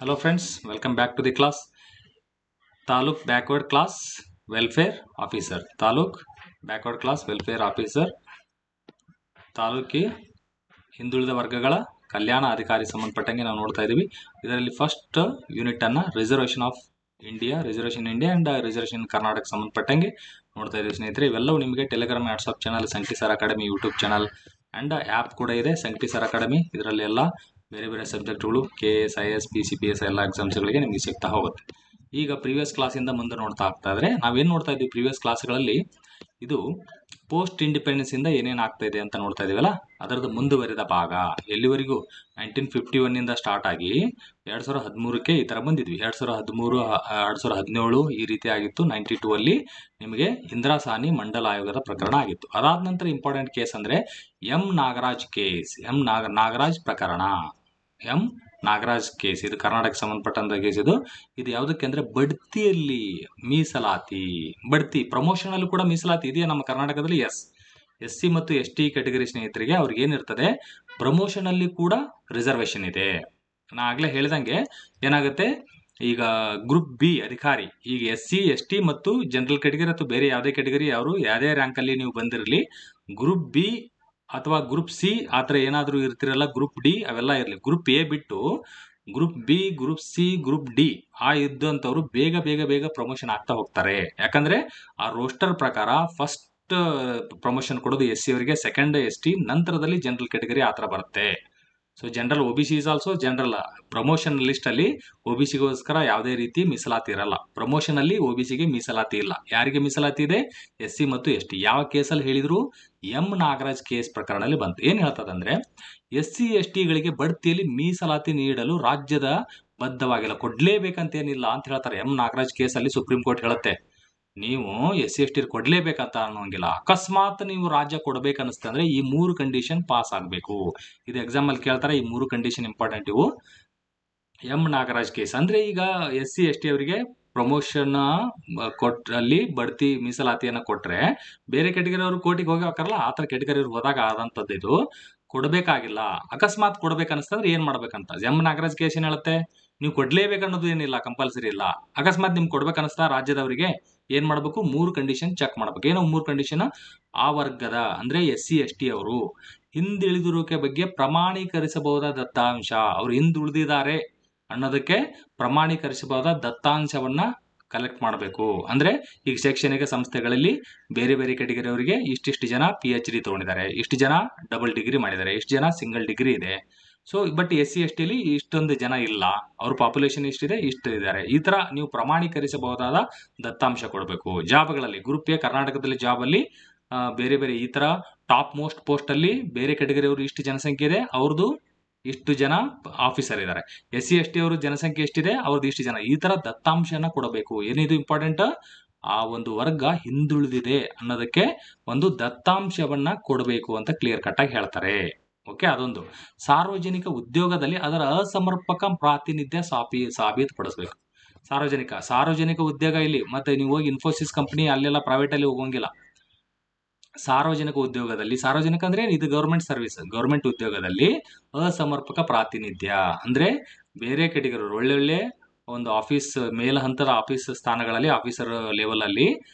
Hello friends, welcome back to the class. Taluk Backward Class Welfare Officer. Taluk Backward Class Welfare Officer. ತಾಲೂಕಿ ಹಿಂದುಳಿದ ವರ್ಗಗಳ ಕಲ್ಯಾಣ ಅಧಿಕಾರಿ ಸಂಬಂಧಪಟ್ಟಂಗೆ ನಾವು ನೋಡ್ತಾ ಇದ್ದೀವಿ. ಇದರಲ್ಲಿ ಫಸ್ಟ್ ಯೂನಿಟ್ ಅನ್ನ reservation India and reservation Karnataka ಸಂಬಂಧಪಟ್ಟಂಗೆ ನೋಡ್ತಾ ಇದ್ದೀವಿ ಸ್ನೇಹಿತರೆ. ಇವೆಲ್ಲವೂ ನಿಮಗೆ Telegram WhatsApp channel Sankati sir academy YouTube channel and app ಕೂಡ ಇದೆ ಸಂಕಟಿ ಸರ್ ಅಕಾಡೆಮಿ. ಇದರಲ್ಲಿ ಎಲ್ಲ ಬೇರೆ ಬೇರೆ ಸಬ್ಜೆಕ್ಟ್ಗಳು KS IS PCPS ಎಲ್ಲ ಎಕ್ಸಾಮ್ಸ್ಗಳಿಗೆ ನಿಮಗೆ ಸಿಗ್ತಾ ಹೋಗುತ್ತೆ. ಈಗ ಪ್ರೀವಿಯಸ್ ಕ್ಲಾಸಿಂದ ಮುಂದೆ ನೋಡ್ತಾ ಆಗ್ತಾ ಇದ್ರೆ ನಾವೇನು ನೋಡ್ತಾ ಇದ್ವಿ ಪ್ರೀವಿಯಸ್ ಕ್ಲಾಸ್ಗಳಲ್ಲಿ ಇದು ಪೋಸ್ಟ್ ಇಂಡಿಪೆಂಡೆನ್ಸ್ ಇಂದ ಏನೇನು ಆಗ್ತಾ ಇದೆ ಅಂತ ನೋಡ್ತಾ ಇದೀವಲ್ಲ, ಅದರದ್ದು ಮುಂದುವರಿದ ಭಾಗ. ಎಲ್ಲಿವರೆಗೂ 1951 ಇಂದ ಸ್ಟಾರ್ಟ್ ಆಗಿ 2013ಕ್ಕೆ ಈ ತರ ಬಂದಿದ್ವಿ. 2013 2017 ಈ ರೀತಿ ಆಗಿತ್ತು. 92 ಅಲ್ಲಿ ನಿಮಗೆ ಇಂದಿರಾ ಸಾಹ್ನಿ ಮಂಡಲ ಆಯೋಗದ ಪ್ರಕರಣ ಆಗಿತ್ತು. ಅದಾದ ನಂತರ ಇಂಪಾರ್ಟೆಂಟ್ ಕೇಸ್ ಅಂದ್ರೆ ಎಂ ನಾಗರಾಜ್ ಕೇಸ್. ನಾಗರಾಜ್ ಪ್ರಕರಣ, ಎಂ ನಾಗರಾಜ್ ಕೇಸ್. ಇದು ಕರ್ನಾಟಕ ಸಂಬಂಧಪಟ್ಟಂತ ಕೇಸ್. ಇದು ಯಾವುದಕ್ಕೆ ಅಂದ್ರೆ ಬಡ್ತಿಯಲ್ಲಿ ಮೀಸಲಾತಿ, ಬಡ್ತಿ ಪ್ರಮೋಷನ್ ಅಲ್ಲೂ ಕೂಡ ಮೀಸಲಾತಿ ಇದೆಯಾ ನಮ್ಮ ಕರ್ನಾಟಕದಲ್ಲಿ? SC ಮತ್ತು ST ಕ್ಯಾಟಗರಿ ಸ್ನೇಹಿತರಿಗೆ ಅವ್ರಿಗೆ ಏನಿರ್ತದೆ, ಪ್ರಮೋಷನ್ ಅಲ್ಲಿ ಕೂಡ ರಿಸರ್ವೇಶನ್ ಇದೆ. ನಾ ಆಗ್ಲೇ ಹೇಳಿದಂಗೆ ಏನಾಗುತ್ತೆ, ಈಗ ಗ್ರೂಪ್ ಬಿ ಅಧಿಕಾರಿ, ಈಗ SC ST ಮತ್ತು ಜನರಲ್ ಕ್ಯಾಟಗರಿ ಅಥವಾ ಬೇರೆ ಯಾವುದೇ ಕ್ಯಾಟಗರಿ ಅವರು ಯಾವುದೇ ರ್ಯಾಂಕ್ ಅಲ್ಲಿ ನೀವು ಬಂದಿರಲಿ, ಗ್ರೂಪ್ ಬಿ ಅಥವಾ ಗ್ರೂಪ್ ಸಿ ಆತರ ಏನಾದ್ರೂ ಇರ್ತಿರಲ್ಲ, ಗ್ರೂಪ್ ಡಿ ಅವೆಲ್ಲ ಇರಲಿ. ಗ್ರೂಪ್ ಎ ಬಿಟ್ಟು group B, group C, group D ಆ ಇದ್ದಂಥವ್ರು ಬೇಗ ಬೇಗ ಬೇಗ ಪ್ರಮೋಷನ್ ಆಗ್ತಾ ಹೋಗ್ತಾರೆ. ಯಾಕಂದ್ರೆ ಆ ರೋಸ್ಟರ್ ಪ್ರಕಾರ ಫಸ್ಟ್ ಪ್ರಮೋಷನ್ ಕೊಡೋದು SC ಅವರಿಗೆ, ಸೆಕೆಂಡ್ ST, ನಂತರದಲ್ಲಿ ಜನರಲ್ ಕ್ಯಾಟಗರಿ ಆತರ ಬರುತ್ತೆ. So general OBC is also general. Promotion list ಅಲ್ಲಿ OBCಗೋಸ್ಕರ ಯಾವುದೇ ರೀತಿ ಮೀಸಲಾತಿ ಇರಲ್ಲ. ಪ್ರಮೋಷನ್ ಅಲ್ಲಿ OBCಗೆ ಮೀಸಲಾತಿ ಇಲ್ಲ. ಯಾರಿಗೆ ಮೀಸಲಾತಿ ಇದೆ? SC ಮತ್ತು ST. ಯಾವ ಕೇಸಲ್ಲಿ ಹೇಳಿದ್ರು? ಎಂ ನಾಗರಾಜ್ ಕೇಸ್ ಪ್ರಕರಣದಲ್ಲಿ ಬಂತು. ಏನ್ ಹೇಳ್ತದಂದ್ರೆ, SC STಗಳಿಗೆ ಬಡ್ತಿಯಲ್ಲಿ ಮೀಸಲಾತಿ ನೀಡಲು ರಾಜ್ಯದ ಬದ್ಧವಾಗಿಲ್ಲ, ಕೊಡ್ಲೇಬೇಕಂತೇನಿಲ್ಲ ಅಂತ ಹೇಳ್ತಾರೆ. ಎಂ ನಾಗರಾಜ್ ಕೇಸಲ್ಲಿ ಸುಪ್ರೀಂ ಕೋರ್ಟ್ ಹೇಳುತ್ತೆ, ನೀವು SC ST ಕೊಡ್ಲೇಬೇಕಂತ ಅನ್ನೋಂಗಿಲ್ಲ. ಅಕಸ್ಮಾತ್ ನೀವು ರಾಜ್ಯ ಕೊಡ್ಬೇಕನ್ನಿಸ್ತ ಅಂದ್ರೆ ಈ 3 ಕಂಡೀಷನ್ ಪಾಸ್ ಆಗ್ಬೇಕು. ಇದು ಎಕ್ಸಾಮ್ ಅಲ್ಲಿ ಕೇಳ್ತಾರೆ. ಈ 3 ಕಂಡೀಷನ್ ಇಂಪಾರ್ಟೆಂಟ್ ಇವು. ಎಂ ನಾಗರಾಜ್ ಕೇಸ್ ಅಂದ್ರೆ ಈಗ SC ST ಅವರಿಗೆ ಪ್ರಮೋಷನ್ ಅಲ್ಲಿ ಬಡ್ತಿ ಮೀಸಲಾತಿಯನ್ನ ಕೊಟ್ರೆ ಬೇರೆ ಕೆಟಗರಿ ಅವರು ಕೋರ್ಟಿಗೆ ಹೋಗಿ ಹಾಕಾರಲ್ಲ, ಆತರ ಕೆಟಗರಿ ಹೋದಾಗ ಆದಂತದ್ದು ಇದು. ಕೊಡ್ಬೇಕಾಗಿಲ್ಲ, ಅಕಸ್ಮಾತ್ ಕೊಡ್ಬೇಕನ್ನಿಸ್ತಂದ್ರೆ ಏನ್ ಮಾಡ್ಬೇಕಂತ ಎಂ ನಾಗರಾಜ್ ಕೇಸ್ ಏನ್ ಹೇಳುತ್ತೆ, ನೀವು ಕೊಡ್ಲೇಬೇಕನ್ನೋದು ಏನಿಲ್ಲ, ಕಂಪಲ್ಸರಿ ಇಲ್ಲ. ಅಕಸ್ಮಾತ್ ನಿಮ್ಗೆ ಕೊಡ್ಬೇಕನ್ನಿಸ್ತಾ ರಾಜ್ಯದವರಿಗೆ ಏನ್ ಮಾಡ್ಬೇಕು? 3 ಕಂಡೀಷನ್ ಚೆಕ್ ಮಾಡ್ಬೇಕು. ಏನೋ 3 ಕಂಡೀಷನ್? ಆ ವರ್ಗದ ಅಂದ್ರೆ SC ST ಅವರು ಹಿಂದುಳಿದಿರುವಿಕೆ ಬಗ್ಗೆ ಪ್ರಮಾಣೀಕರಿಸಬಹುದಾದ ದತ್ತಾಂಶ, ಅವ್ರು ಹಿಂದುಳಿದಿದ್ದಾರೆ ಅನ್ನೋದಕ್ಕೆ ಪ್ರಮಾಣೀಕರಿಸಬಹುದಾದ ದತ್ತಾಂಶವನ್ನ ಕಲೆಕ್ಟ್ ಮಾಡಬೇಕು. ಅಂದ್ರೆ ಈಗ ಶೈಕ್ಷಣಿಕ ಸಂಸ್ಥೆಗಳಲ್ಲಿ ಬೇರೆ ಬೇರೆ ಕೆಟಗರಿ ಅವರಿಗೆ ಇಷ್ಟಿಷ್ಟು ಜನ PhD ತಗೊಂಡಿದ್ದಾರೆ, ಇಷ್ಟು ಜನ ಡಬಲ್ ಡಿಗ್ರಿ ಮಾಡಿದ್ದಾರೆ, ಇಷ್ಟು ಜನ ಸಿಂಗಲ್ ಡಿಗ್ರಿ ಇದೆ. ಸೊ ಬಟ್ SC ST ಅಲ್ಲಿ ಇಷ್ಟೊಂದು ಜನ ಇಲ್ಲ, ಅವ್ರ ಪಾಪ್ಯುಲೇಷನ್ ಇಷ್ಟಿದೆ, ಇಷ್ಟು ಇದ್ದಾರೆ. ಈ ತರ ನೀವು ಪ್ರಮಾಣೀಕರಿಸಬಹುದಾದ ದತ್ತಾಂಶ ಕೊಡಬೇಕು. ಜಾಬ್ಗಳಲ್ಲಿ ಗ್ರೂಪ್ ಎ ಕರ್ನಾಟಕದಲ್ಲಿ ಜಾಬ್ ಅಲ್ಲಿ ಬೇರೆ ಬೇರೆ ಈ ತರ ಟಾಪ್ ಮೋಸ್ಟ್ ಪೋಸ್ಟ್ ಅಲ್ಲಿ ಬೇರೆ ಕೆಟಗರಿ ಅವರು ಇಷ್ಟು ಜನಸಂಖ್ಯೆ ಇದೆ, ಅವ್ರದ್ದು ಇಷ್ಟು ಜನ ಆಫೀಸರ್ ಇದ್ದಾರೆ. SC ST ಅವರು ಜನಸಂಖ್ಯೆ ಎಷ್ಟಿದೆ, ಅವ್ರದ್ದು ಇಷ್ಟು ಜನ. ಈ ತರ ದತ್ತಾಂಶನ ಕೊಡಬೇಕು. ಏನಿದು ಇಂಪಾರ್ಟೆಂಟ್? ಆ ಒಂದು ವರ್ಗ ಹಿಂದುಳಿದಿದೆ ಅನ್ನೋದಕ್ಕೆ ಒಂದು ದತ್ತಾಂಶವನ್ನ ಕೊಡಬೇಕು ಅಂತ ಕ್ಲಿಯರ್ ಕಟ್ ಆಗಿ ಹೇಳ್ತಾರೆ. ಓಕೆ, ಅದೊಂದು. ಸಾರ್ವಜನಿಕ ಉದ್ಯೋಗದಲ್ಲಿ ಅದರ ಅಸಮರ್ಪಕ ಪ್ರಾತಿನಿಧ್ಯ ಸಾಬೀತುಪಡಿಸಬೇಕು. ಸಾರ್ವಜನಿಕ ಉದ್ಯೋಗ ಇಲ್ಲಿ ಮತ್ತೆ ನೀವು ಹೋಗಿ ಇನ್ಫೋಸಿಸ್ ಕಂಪನಿ ಅಲ್ಲೆಲ್ಲ ಪ್ರೈವೇಟ್ ಅಲ್ಲಿ ಹೋಗಂಗಿಲ್ಲ. ಸಾರ್ವಜನಿಕ ಉದ್ಯೋಗದಲ್ಲಿ, ಸಾರ್ವಜನಿಕ ಅಂದ್ರೆ ಇದು ಗವರ್ಮೆಂಟ್ ಸರ್ವಿಸ್, ಗವರ್ಮೆಂಟ್ ಉದ್ಯೋಗದಲ್ಲಿ ಅಸಮರ್ಪಕ ಪ್ರಾತಿನಿಧ್ಯ ಅಂದ್ರೆ ಬೇರೆ ಕೆಟಗರಿ ಒಳ್ಳೊಳ್ಳೆ ಒಂದು ಆಫೀಸ್ ಮೇಲ ಹಂತದ ಆಫೀಸ್ ಸ್ಥಾನಗಳಲ್ಲಿ ಆಫೀಸರ್ ಲೆವೆಲ್ ಅಲ್ಲಿ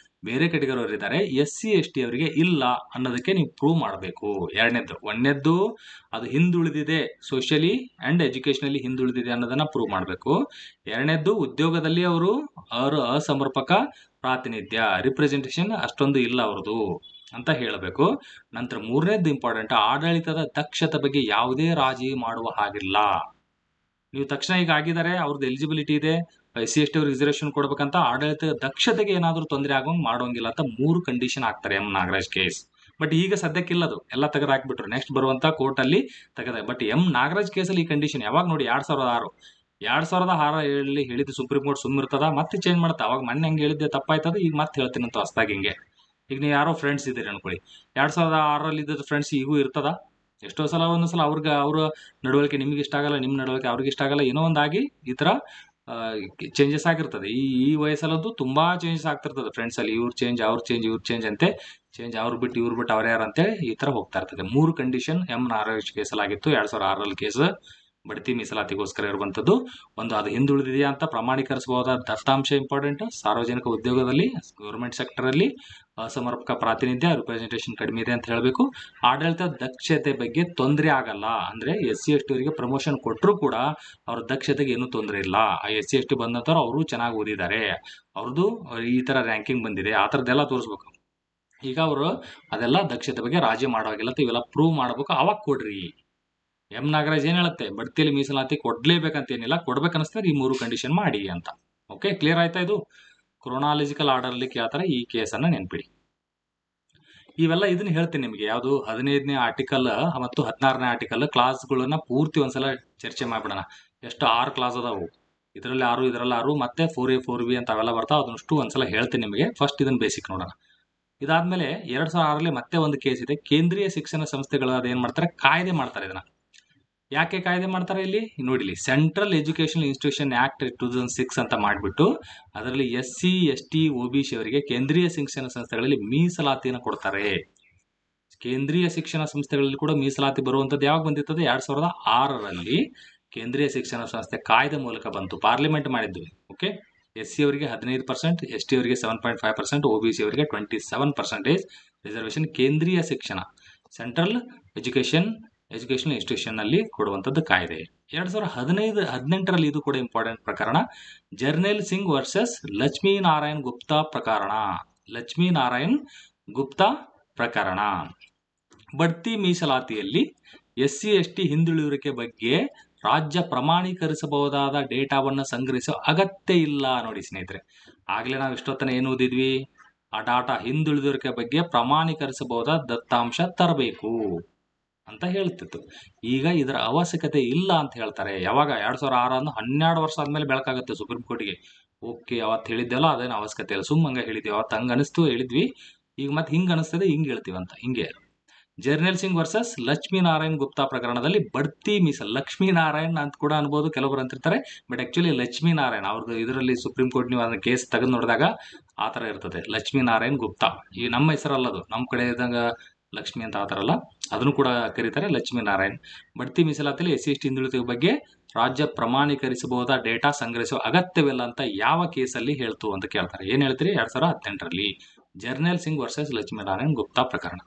ಬೇರೆ ಕೆಟಗರಿ ಅವರು ಇದ್ದಾರೆ, SC ST ಅವರಿಗೆ ಇಲ್ಲ ಅನ್ನೋದಕ್ಕೆ ನೀವು ಪ್ರೂವ್ ಮಾಡಬೇಕು. ಒಂದನೇದ್ದು ಅದು ಹಿಂದುಳಿದಿದೆ, ಸೋಷಿಯಲಿ ಅಂಡ್ ಎಜುಕೇಶನಲಿ ಹಿಂದುಳಿದಿದೆ ಅನ್ನೋದನ್ನ ಪ್ರೂವ್ ಮಾಡಬೇಕು. ಎರಡನೇದ್ದು ಉದ್ಯೋಗದಲ್ಲಿ ಅವರು ಅಸಮರ್ಪಕ ಪ್ರಾತಿನಿಧ್ಯ, ರಿಪ್ರೆಸೆಂಟೇಷನ್ ಅಷ್ಟೊಂದು ಇಲ್ಲ ಅವ್ರದ್ದು ಅಂತ ಹೇಳಬೇಕು. ನಂತರ ಮೂರನೇದ್ದು ಇಂಪಾರ್ಟೆಂಟ್, ಆಡಳಿತದ ದಕ್ಷತೆ ಬಗ್ಗೆ ಯಾವುದೇ ರಾಜಿ ಮಾಡುವ ಹಾಗಿಲ್ಲ. ನೀವು ತಕ್ಷಣ ಈಗ ಆಗಿದ್ದಾರೆ, ಅವ್ರದ್ದು ಎಲಿಜಿಬಿಲಿಟಿ ಇದೆ, SC ST ಅವ್ರಿಗೆ ರಿಸರ್ವೇಶನ್ ಕೊಡ್ಬೇಕಂತ ಆಡಳಿತ ದಕ್ಷತೆಗೆ ಏನಾದ್ರೂ ತೊಂದರೆ ಆಗೋಂಗ್ ಮಾಡೋಂಗಿಲ್ಲ ಅಂತ 3 ಕಂಡೀಷನ್ ಹಾಕ್ತಾರೆ ಎಂ ನಾಗರಾಜ್ ಕೇಸ್. ಬಟ್ ಈಗ ಸದ್ಯಕ್ಕಿಲ್ಲದು, ಎಲ್ಲ ತೆಗೆದು ಹಾಕ್ಬಿಟ್ರು. ನೆಕ್ಸ್ಟ್ ಬರುವಂತ ಕೋರ್ಟ್ ಅಲ್ಲಿ ತೆಗೆದ. ಬಟ್ ಎಂ ನಾಗರಾಜ್ ಕೇಸಲ್ಲಿ ಈ ಕಂಡೀಷನ್ ಯಾವಾಗ ನೋಡಿ 2006 ಹೇಳಿದ್ದು ಸುಪ್ರೀಂ ಕೋರ್ಟ್ ಸುಮ್ಮಿರ್ತದ, ಮತ್ತೆ ಚೇಂಜ್ ಮಾಡುತ್ತೆ. ಅವಾಗ ಮೊನ್ನೆ ಹಂಗೆ ಹೇಳಿದ್ದೆ ತಪ್ಪಾಯ್ತದ, ಈಗ ಮತ್ತೆ ಹೇಳ್ತೀನಿ ಅಂತ ಹೊಸದಾಗಿ. ಹಿಂಗೆ ಈಗ ನೀವು ಯಾರೋ ಫ್ರೆಂಡ್ಸ್ ಇದ್ದೀರಿ ಅನ್ಕೊಳ್ಳಿ, 2006 ಇದ್ದ ಫ್ರೆಂಡ್ಸ್ ಈಗೂ ಇರ್ತದ. ಎಷ್ಟೋ ಸಲ ಒಂದೊಂದ್ಸಲ ಅವ್ರ ನಡವಳಿಕೆ ನಿಮ್ಗೆ ಇಷ್ಟ ಆಗಲ್ಲ, ನಿಮ್ಮ ನಡವಳಿಕೆ ಅವ್ರಿಗೆ ಇಷ್ಟ ಆಗಲ್ಲ, ಏನೋ ಒಂದಾಗಿ ಈ ತರ ಚೇಂಜಸ್ ಆಗಿರ್ತದೆ. ಈ ವಯಸ್ಸಲ್ಲಂತೂ ತುಂಬಾ ಚೇಂಜಸ್ ಆಗ್ತಿರ್ತದೆ ಫ್ರೆಂಡ್ಸ್ ಅಲ್ಲಿ. ಇವ್ರು ಚೇಂಜ್, ಅವ್ರು ಚೇಂಜ್, ಇವ್ರು ಚೇಂಜ್ ಅಂತೆ, ಚೇಂಜ್ ಅವ್ರು ಬಿಟ್ಟು ಇವ್ರು ಬಿಟ್ಟು ಅವ್ರ ಯಾರಂತೆ ಈ ತರ ಹೋಗ್ತಾ ಇರ್ತದೆ. 3 ಕಂಡೀಷನ್ ಎಂ ನಾಗರಾಜ್ ಕೇಸಲ್ಲಿ ಆಗಿತ್ತು 2006 ಕೇಸ್. ಬಡ್ತಿ ಮೀಸಲಾತಿಗೋಸ್ಕರ ಇರುವಂತದ್ದು ಒಂದು. ಅದು ಹಿಂದುಳಿದಿದೆಯಾ ಅಂತ ಪ್ರಮಾಣೀಕರಿಸಬಹುದಾದ ದತ್ತಾಂಶ ಇಂಪಾರ್ಟೆಂಟ್. ಸಾರ್ವಜನಿಕ ಉದ್ಯೋಗದಲ್ಲಿ ಗೌರ್ಮೆಂಟ್ ಸೆಕ್ಟರ್ ಅಲ್ಲಿ ಅಸಮರ್ಪಕ ಪ್ರಾತಿನಿಧ್ಯ ರಿಪ್ರೆಸೆಂಟೇಷನ್ ಕಡಿಮೆ ಇದೆ ಅಂತ ಹೇಳಬೇಕು. ಆಡಳಿತ ದಕ್ಷತೆ ಬಗ್ಗೆ ತೊಂದರೆ ಆಗಲ್ಲ, ಅಂದ್ರೆ SC ST ಅವರಿಗೆ ಪ್ರಮೋಷನ್ ಕೊಟ್ಟರು ಕೂಡ ಅವ್ರ ದಕ್ಷತೆಗೆ ಏನೂ ತೊಂದರೆ ಇಲ್ಲ. ಆ SC ST ಬಂದಂತವ್ರು ಅವರು ಚೆನ್ನಾಗಿ ಓದಿದ್ದಾರೆ, ಅವ್ರದ್ದು ಈ ತರ ರ್ಯಾಂಕಿಂಗ್ ಬಂದಿದೆ, ಆ ಥರದ್ದೆಲ್ಲ ತೋರಿಸ್ಬೇಕು. ಈಗ ಅವರು ಅದೆಲ್ಲ ದಕ್ಷತೆ ಬಗ್ಗೆ ರಾಜಿ ಮಾಡೋಗಿಲ್ಲ ಅಂತ ಇವೆಲ್ಲ ಪ್ರೂವ್ ಮಾಡ್ಬೇಕು, ಅವಾಗ ಕೊಡ್ರಿ. ನಾಗರಾಜ್ ಏನ್ ಹೇಳುತ್ತೆ, ಬಡ್ತಿಯಲ್ಲಿ ಮೀಸಲಾತಿ ಕೊಡ್ಲೇಬೇಕಂತ ಏನಿಲ್ಲ, ಕೊಡ್ಬೇಕನ್ನಿಸ್ತದೆ ಈ 3 ಕಂಡೀಷನ್ ಮಾಡಿ ಅಂತ. ಓಕೆ, ಕ್ಲಿಯರ್ ಆಯ್ತಾ? ಇದು ಕ್ರೊನಾಲಜಿಕಲ್ ಆರ್ಡರ್ ಅಲ್ಲಿ ಕೇಳ್ತಾರೆ, ಈ ಕೇಸನ್ನ ನೆನ್ಪಿಡಿ. ಇವೆಲ್ಲ ಇದನ್ನ ಹೇಳ್ತೀನಿ ನಿಮಗೆ, ಯಾವುದು 15ನೇ ಆರ್ಟಿಕಲ್ ಮತ್ತು 16ನೇ ಆರ್ಟಿಕಲ್ ಕ್ಲಾಸ್ಗಳನ್ನ ಪೂರ್ತಿ ಒಂದ್ಸಲ ಚರ್ಚೆ ಮಾಡ್ಬಿಡೋಣ. ಎಷ್ಟು 6 ಕ್ಲಾಸ್ ಅದಾವು, ಇದರಲ್ಲಿ 6 ಇದರಲ್ಲಿ 6 ಮತ್ತೆ 4A 4B ಅಂತ ಅವೆಲ್ಲ ಬರ್ತಾವ, ಅದನ್ನಷ್ಟು ಒಂದ್ಸಲ ಹೇಳ್ತೀನಿ ನಿಮಗೆ. ಫಸ್ಟ್ ಇದನ್ನ ಬೇಸಿಕ್ ನೋಡೋಣ. ಇದಾದ್ಮೇಲೆ 2006ರಲ್ಲಿ ಮತ್ತೆ ಒಂದು ಕೇಸ್ ಇದೆ. ಕೇಂದ್ರೀಯ ಶಿಕ್ಷಣ ಸಂಸ್ಥೆಗಳು ಅದೇನ್ ಮಾಡ್ತಾರೆ, ಕಾಯ್ದೆ ಮಾಡ್ತಾರೆ. ಇದನ್ನ ಯಾಕೆ ಕಾಯ್ದೆ ಮಾಡ್ತಾರೆ ಇಲ್ಲಿ ನೋಡಿಲಿ. ಸೆಂಟ್ರಲ್ ಎಜುಕೇಶನ್ ಇನ್ಸ್ಟಿಟ್ಯೂಷನ್ ಆಕ್ಟ್ 2006 ಅಂತ ಮಾಡಿಬಿಟ್ಟು ಅದರಲ್ಲಿ SC ST OBC ಅವರಿಗೆ ಕೇಂದ್ರೀಯ ಶಿಕ್ಷಣ ಸಂಸ್ಥೆಗಳಲ್ಲಿ ಮೀಸಲಾತಿಯನ್ನು ಕೊಡ್ತಾರೆ. ಕೇಂದ್ರೀಯ ಶಿಕ್ಷಣ ಸಂಸ್ಥೆಗಳಲ್ಲಿ ಕೂಡ ಮೀಸಲಾತಿ ಬರುವಂತದ್ದು ಯಾವಾಗ ಬಂದಿರ್ತದೆ, 2006ರಲ್ಲಿ ಕೇಂದ್ರೀಯ ಶಿಕ್ಷಣ ಸಂಸ್ಥೆ ಕಾಯ್ದೆ ಮೂಲಕ ಬಂತು, ಪಾರ್ಲಿಮೆಂಟ್ ಮಾಡಿದ್ವಿ. ಓಕೆ, SC ಅವರಿಗೆ 15%, ST ಅವರಿಗೆ 7.5%, OBC ಅವರಿಗೆ 27% ರಿಸರ್ವೇಶನ್ ಕೇಂದ್ರೀಯ ಶಿಕ್ಷಣ ಸೆಂಟ್ರಲ್ ಎಜುಕೇಶನ್ ಇನ್ಸ್ಟಿಟ್ಯೂಷನ್ ಅಲ್ಲಿ ಕೊಡುವಂತದ್ದು ಕಾಯ್ದೆ. 2018ರಲ್ಲಿ ಇದು ಕೂಡ ಇಂಪಾರ್ಟೆಂಟ್ ಪ್ರಕರಣ, ಜರ್ನೇಲ್ ಸಿಂಗ್ ವರ್ಸಸ್ ಲಕ್ಷ್ಮೀನಾರಾಯಣ್ ಗುಪ್ತಾ ಪ್ರಕರಣ. ಲಕ್ಷ್ಮೀನಾರಾಯಣ್ ಗುಪ್ತಾ ಪ್ರಕರಣ. ಬಡ್ತಿ ಮೀಸಲಾತಿಯಲ್ಲಿ SC ST ಹಿಂದುಳಿಯುವಿಕೆ ಬಗ್ಗೆ ರಾಜ್ಯ ಪ್ರಮಾಣೀಕರಿಸಬಹುದಾದ ಡೇಟಾವನ್ನು ಸಂಗ್ರಹಿಸೋ ಅಗತ್ಯ ಇಲ್ಲ. ನೋಡಿ ಸ್ನೇಹಿತರೆ, ಆಗ್ಲೇ ನಾವು ಇಷ್ಟೊತ್ತನ ಏನು ಓದಿದ್ವಿ, ಆ ಡಾಟಾ ಹಿಂದುಳಿಯುವಿಕೆ ಬಗ್ಗೆ ಪ್ರಮಾಣೀಕರಿಸಬಹುದಾದ ದತ್ತಾಂಶ ತರಬೇಕು ಅಂತ ಹೇಳ್ತಿತ್ತು. ಈಗ ಇದರ ಅವಶ್ಯಕತೆ ಇಲ್ಲ ಅಂತ ಹೇಳ್ತಾರೆ. ಯಾವಾಗ 2006 12 ವರ್ಷ ಆದ್ಮೇಲೆ ಬೆಳಕಾಗುತ್ತೆ ಸುಪ್ರೀಂ ಕೋರ್ಟ್ಗೆ. ಓಕೆ, ಅವತ್ತು ಹೇಳಿದ್ದೆಲ್ಲ ಅದೇನು ಅವಶ್ಯಕತೆ ಇಲ್ಲ, ಸುಮ್ಮಂಗ ಹೇಳಿದ್ವಿ, ಅವತ್ತು ಹಂಗ ಅನಿಸ್ತು ಹೇಳಿದ್ವಿ, ಈಗ ಮತ್ತೆ ಹಿಂಗ ಅನಿಸ್ತದೆ ಹಿಂಗ್ ಹೇಳ್ತೀವಿ ಅಂತ. ಹಿಂಗೆ ಜರ್ನೇಲ್ ಸಿಂಗ್ ವರ್ಸಸ್ ಲಕ್ಷ್ಮೀನಾರಾಯಣ್ ಗುಪ್ತಾ ಪ್ರಕರಣದಲ್ಲಿ ಬಡ್ತಿ ಮೀಸಲು, ಲಕ್ಷ್ಮೀನಾರಾಯಣ್ ಅಂತ ಕೂಡ ಅನ್ಬೋದು, ಕೆಲವರು ಅಂತಿರ್ತಾರೆ, ಬಟ್ ಆಕ್ಚುಲಿ ಲಕ್ಷ್ಮೀನಾರಾಯಣ್ ಅವ್ರದ್ದು ಇದರಲ್ಲಿ ಸುಪ್ರೀಂ ಕೋರ್ಟ್ ನೀವು ಅದನ್ನ ಕೇಸ್ ತೆಗೆದು ನೋಡಿದಾಗ ಆ ಥರ ಇರ್ತದೆ, ಲಕ್ಷ್ಮೀನಾರಾಯಣ್ ಗುಪ್ತಾ. ಈ ನಮ್ಮ ಹೆಸರಲ್ಲದು, ನಮ್ಮ ಕಡೆ ಇದ್ದಂಗ ಲಕ್ಷ್ಮಿ ಅಂತ ಆತಾರಲ್ಲ, ಅದನ್ನು ಕೂಡ ಕರೀತಾರೆ ಲಕ್ಷ್ಮೀನಾರಾಯಣ್. ಬಡ್ತಿ ಮೀಸಲಾತಿಯಲ್ಲಿ SC ST ಹಿಂದುಳಿದ ಬಗ್ಗೆ ರಾಜ್ಯ ಪ್ರಮಾಣೀಕರಿಸಬಹುದಾದ ಡೇಟಾ ಸಂಗ್ರಹಿಸುವ ಅಗತ್ಯವಿಲ್ಲ ಅಂತ ಯಾವ ಕೇಸಲ್ಲಿ ಹೇಳ್ತು ಅಂತ ಕೇಳ್ತಾರೆ. ಏನ್ ಹೇಳ್ತೀರಿ, 2018ರಲ್ಲಿ ಜರ್ನೇಲ್ ಸಿಂಗ್ ವರ್ಸಸ್ ಲಕ್ಷ್ಮೀನಾರಾಯಣ್ ಗುಪ್ತಾ ಪ್ರಕರಣ.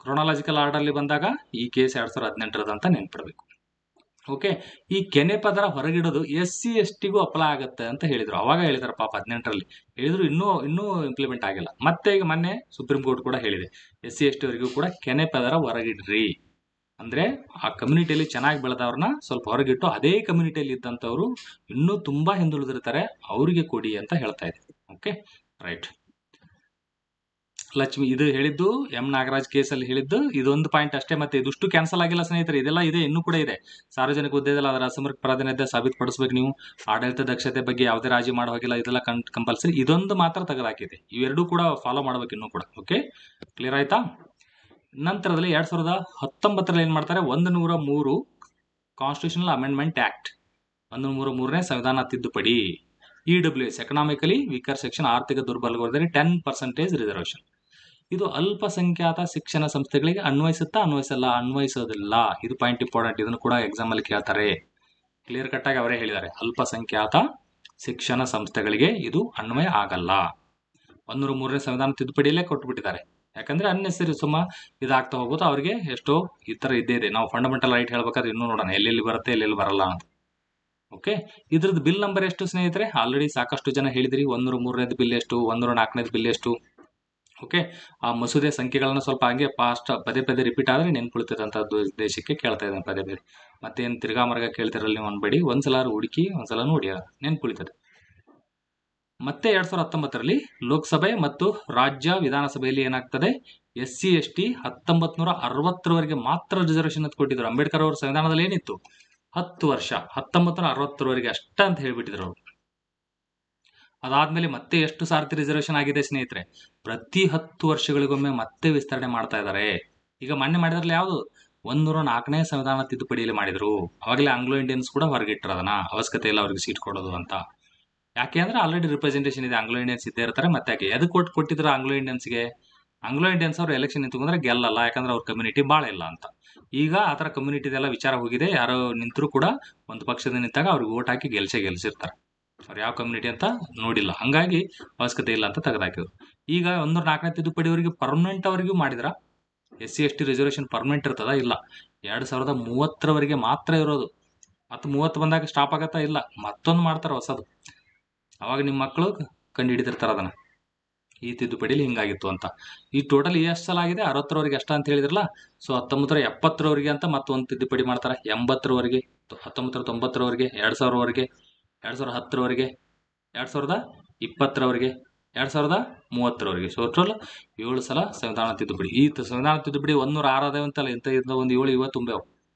ಕ್ರೊನಾಲಜಿಕಲ್ ಆರ್ಡರ್ ಅಲ್ಲಿ ಬಂದಾಗ ಈ ಕೇಸ್ 2018 ಅಂತ ನೆನ್ಪಿಡ್ಬೇಕು. ಓಕೆ, ಈ ಕೆನೆ ಪದರ ಹೊರಗಿಡೋದು SC STಗೂ ಅಪ್ಲೈ ಆಗುತ್ತೆ ಅಂತ ಹೇಳಿದ್ರು. ಅವಾಗ ಹೇಳಿದಾರೆ ಪಾಪ 18ರಲ್ಲಿ ಹೇಳಿದ್ರು, ಇನ್ನೂ ಇಂಪ್ಲಿಮೆಂಟ್ ಆಗಿಲ್ಲ. ಮತ್ತೆ ಈಗ ಮೊನ್ನೆ ಸುಪ್ರೀಂ ಕೋರ್ಟ್ ಕೂಡ ಹೇಳಿದೆ, SC ST ಅವರಿಗೂ ಕೂಡ ಕೆನೆ ಪದರ ಹೊರಗಿಡ್ರಿ, ಅಂದ್ರೆ ಆ ಕಮ್ಯುನಿಟಿಯಲ್ಲಿ ಚೆನ್ನಾಗಿ ಬೆಳೆದವ್ರನ್ನ ಸ್ವಲ್ಪ ಹೊರಗಿಟ್ಟು ಅದೇ ಕಮ್ಯುನಿಟಿಯಲ್ಲಿ ಇದ್ದಂಥವ್ರು ಇನ್ನೂ ತುಂಬಾ ಹಿಂದುಳಿದಿರ್ತಾರೆ, ಅವರಿಗೆ ಕೊಡಿ ಅಂತ ಹೇಳ್ತಾ ಇದೆ. Okay, right. ಲಕ್ಷ್ಮಿ ಇದು ಹೇಳಿದ್ದು ನಾಗರಾಜ್ ಕೇಸಲ್ಲಿ ಹೇಳಿದ್ದು ಇದೊಂದು ಪಾಯಿಂಟ್ ಅಷ್ಟೇ. ಮತ್ತೆ ಇದುಷ್ಟು ಕ್ಯಾನ್ಸಲ್ ಆಗಿಲ್ಲ ಸ್ನೇಹಿತರೆ, ಇದೆಲ್ಲ ಇದೆ, ಇನ್ನೂ ಕೂಡ ಇದೆ. ಸಾರ್ವಜನಿಕ ಹುದ್ದೆದಲ್ಲಿ ಅದರ ಅಸಮರ್ಪಕ ಪ್ರಾತಿನಿಧ್ಯ ಸಾಬೀತುಪಡಿಸಬೇಕು ನೀವು. ಆಡಳಿತ ದಕ್ಷತೆ ಬಗ್ಗೆ ಯಾವುದೇ ರಾಜಿ ಮಾಡೋ ಹಾಗಿಲ್ಲ, ಇದೆಲ್ಲ ಕಂಪಲ್ಸರಿ. ಇದೊಂದು ಮಾತ್ರ ತೆಗೆದಾಕಿದೆ, ಇವೆರಡೂ ಕೂಡ ಫಾಲೋ ಮಾಡ್ಬೇಕು ಇನ್ನೂ ಕೂಡ. ಓಕೆ, ಕ್ಲಿಯರ್ ಆಯ್ತಾ? ನಂತರದಲ್ಲಿ 2019ರಲ್ಲಿ ಏನ್ ಮಾಡ್ತಾರೆ, 103 ಕಾನ್ಸ್ಟಿಟ್ಯೂಷನಲ್ ಅಮೆಂಡ್ಮೆಂಟ್ ಆಕ್ಟ್, 103ನೇ ಸಂವಿಧಾನ ತಿದ್ದುಪಡಿ. EWS ಎಕನಾಮಿಕಲಿ ವೀಕರ್ ಸೆಕ್ಷನ್, ಆರ್ಥಿಕ ದುರ್ಬಲಗೊಳಿಸಿದರೆ 10% ರಿಸರ್ವೇಶನ್. ಇದು ಅಲ್ಪಸಂಖ್ಯಾತ ಶಿಕ್ಷಣ ಸಂಸ್ಥೆಗಳಿಗೆ ಅನ್ವಯಿಸುತ್ತಾ ಅನ್ವಯಿಸೋದಿಲ್ಲ. ಇದು ಪಾಯಿಂಟ್ ಇಂಪಾರ್ಟೆಂಟ್, ಇದನ್ನು ಕೂಡ ಎಕ್ಸಾಮ್ ಅಲ್ಲಿ ಕೇಳ್ತಾರೆ. ಕ್ಲಿಯರ್ ಕಟ್ ಆಗಿ ಅವರೇ ಹೇಳಿದ್ದಾರೆ, ಅಲ್ಪಸಂಖ್ಯಾತ ಶಿಕ್ಷಣ ಸಂಸ್ಥೆಗಳಿಗೆ ಇದು ಅನ್ವಯ ಆಗಲ್ಲ. 103ನೇ ಸಂವಿಧಾನ ತಿದ್ದುಪಡಿಯಲ್ಲೇ ಕೊಟ್ಬಿಟ್ಟಿದ್ದಾರೆ. ಯಾಕಂದ್ರೆ ಅನ್ನೆಸರಿ ಸುಮ್ಮ ಇದಾಗ್ತಾ ಹೋಗುತ್ತೆ, ಅವ್ರಿಗೆ ಎಷ್ಟೋ ಈ ತರ ಇದ್ದೇ ಇದೆ. ನಾವು ಫಂಡಮೆಂಟಲ್ ರೈಟ್ ಹೇಳ್ಬೇಕಾದ್ರೆ ಇನ್ನೂ ನೋಡೋಣ ಎಲ್ಲೆಲ್ಲಿ ಬರುತ್ತೆ ಎಲ್ಲೆಲ್ಲಿ ಬರಲ್ಲ ಅಂತ. ಓಕೆ, ಇದ್ರದ್ದು ಬಿಲ್ ನಂಬರ್ ಎಷ್ಟು ಸ್ನೇಹಿತರೆ, ಆಲ್ರೆಡಿ ಸಾಕಷ್ಟು ಜನ ಹೇಳಿದ್ರಿ. 103ನೇದು ಬಿಲ್ ಎಷ್ಟು, 104ನೇದು ಬಿಲ್ ಎಷ್ಟು. ಓಕೆ, ಆ ಮಸೂದೆ ಸಂಖ್ಯೆಗಳನ್ನ ಸ್ವಲ್ಪ ಹಂಗೆ ಫಾಸ್ಟ್ ಪದೇ ಪದೇ ರಿಪೀಟ್ ಆದ್ರೆ ನೆನ್ಪುಳಿತದಂತ ಉದ್ದೇಶಕ್ಕೆ ಕೇಳ್ತಾ ಇದ್ದಾನೆ ಪದೇ ಪದೇ. ಮತ್ತೇನು ತಿರ್ಗಾ ಮರ್ಗ ಕೇಳ್ತಿರಲ್ಲ ನೀವು ಅನ್ಬೇಡಿ, ಒಂದ್ಸಲ ಹುಡುಕಿ ಒಂದ್ಸಲ ನೋಡಿ ನೆನ್ಪುಳಿತದೆ. ಮತ್ತೆ 2019ರಲ್ಲಿ ಲೋಕಸಭೆ ಮತ್ತು ರಾಜ್ಯ ವಿಧಾನಸಭೆಯಲ್ಲಿ ಏನಾಗ್ತದೆ, SC ST 1960ರವರೆಗೆ ಮಾತ್ರ ರಿಸರ್ವೇಶನ್ ಅಂತ ಕೊಟ್ಟಿದ್ರು. ಅಂಬೇಡ್ಕರ್ ಅವರ ಸಂವಿಧಾನದಲ್ಲಿ ಏನಿತ್ತು, 10 ವರ್ಷ, 1960ರವರೆಗೆ ಅಷ್ಟ ಅಂತ ಹೇಳ್ಬಿಟ್ಟಿದ್ರು ಅವರು. ಅದಾದ್ಮೇಲೆ ಮತ್ತೆ ಎಷ್ಟು ಸಾರ್ತಿ ರಿಸರ್ವೇಶನ್ ಆಗಿದೆ ಸ್ನೇಹಿತರೆ, ಪ್ರತಿ 10 ವರ್ಷಗಳಿಗೊಮ್ಮೆ ಮತ್ತೆ ವಿಸ್ತರಣೆ ಮಾಡ್ತಾ ಇದ್ದಾರೆ. ಈಗ ಮೊನ್ನೆ ಮಾಡಿದ್ರಲ್ಲಿ ಯಾವುದು, 104ನೇ ಸಂವಿಧಾನ ತಿದ್ದುಪಡಿಯಲ್ಲಿ ಮಾಡಿದ್ರು. ಅವಾಗಲೇ ಆಂಗ್ಲೋ ಇಂಡಿಯನ್ಸ್ ಕೂಡ ಹೊರಗಿಟ್ಟರು, ಅದನ್ನ ಅವಶ್ಯಕತೆ ಇಲ್ಲ ಅವ್ರಿಗೆ ಸೀಟ್ ಕೊಡೋದು ಅಂತ. ಯಾಕೆ ಅಂದ್ರೆ ಆಲ್ರೆಡಿ ರಿಪ್ರೆಸೆಂಟೇಷನ್ ಇದೆ, ಆಂಗ್ಲೋ ಇಂಡಿಯನ್ಸ್ ಇದ್ದೇ ಇರ್ತಾರೆ. ಮತ್ತೆ ಯಾಕೆ ಎದಕ್ಕೆ ಕೊಟ್ಟಿದ್ರು ಆಂಗ್ಲೋ ಇಂಡಿಯನ್ಸ್ಗೆ, ಆಂಗ್ಲೋ ಇಂಡಿಯನ್ಸ್ ಅವರು ಎಲೆಕ್ಷನ್ ನಿಂತ್ಕೊಂಡ್ರೆ ಗೆಲ್ಲಲ್ಲ, ಯಾಕಂದ್ರೆ ಅವ್ರ ಕಮ್ಯುನಿಟಿ ಭಾಳ ಇಲ್ಲ ಅಂತ. ಈಗ ಆ ಥರ ಕಮ್ಯುನಿಟಿದೆಲ್ಲ ವಿಚಾರ ಹೋಗಿದೆ. ಯಾರೋ ನಿಂತರೂ ಕೂಡ ಒಂದು ಪಕ್ಷದ ನಿಂತಾಗ ಅವ್ರಿಗೆ ಓಟ್ ಹಾಕಿ ಗೆಲ್ಸಿರ್ತಾರೆ. ಅವ್ರು ಯಾವ ಕಮ್ಯುನಿಟಿ ಅಂತ ನೋಡಿಲ್ಲ, ಹಂಗಾಗಿ ಅವಶ್ಯಕತೆ ಇಲ್ಲ ಅಂತ ತೆಗೆದಾಕಿದ್ರು. ಈಗ 104ನೇ ತಿದ್ದುಪಡಿಯವರಿಗೆ ಪರ್ಮನೆಂಟ್ ಅವರಿಗೂ ಮಾಡಿದ್ರ. SC ST ರಿಸರ್ವೇಷನ್ ಪರ್ಮನೆಂಟ್ ಇರ್ತದ? ಇಲ್ಲ, 2030ರವರೆಗೆ ಮಾತ್ರ ಇರೋದು. ಮತ್ತು 30 ಬಂದಾಗ ಸ್ಟಾಪ್ ಆಗತ್ತಾ? ಇಲ್ಲ, ಮತ್ತೊಂದು ಮಾಡ್ತಾರೆ ಹೊಸದು. ಅವಾಗ ನಿಮ್ಮ ಮಕ್ಕಳು ಕಂಡು ಹಿಡಿದಿರ್ತಾರೆ ಅದನ್ನ, ಈ ತಿದ್ದುಪಡಿಲಿ ಹಿಂಗಾಗಿತ್ತು ಅಂತ. ಈ ಟೋಟಲ್ ಎಷ್ಟು ಸಲ ಆಗಿದೆ? 60ರವರೆಗೆ ಅಷ್ಟ ಅಂತ ಹೇಳಿದ್ರಲ್ಲ. ಸೊ 1970ರವರೆಗೆ ಅಂತ ಮತ್ತೊಂದು ತಿದ್ದುಪಡಿ ಮಾಡ್ತಾರೆ. 80ರವರೆಗೆ, 1990ರವರೆಗೆ, 2000ರವರೆಗೆ, 2010ರವರೆಗೆ, 2020ರವರೆಗೆ, 2030ರವರೆಗೆ. ಸೊ ಟೋಟಲ್ 7 ಸಲ ಸಂವಿಧಾನ ತಿದ್ದುಪಡಿ. ಈ ಸಂವಿಧಾನ ತಿದ್ದುಪಡಿ 106 ಅಂತಲ್ಲ, ಇಂಥ ಒಂದು 7 ಇವ ತುಂಬ್ಯಾವ.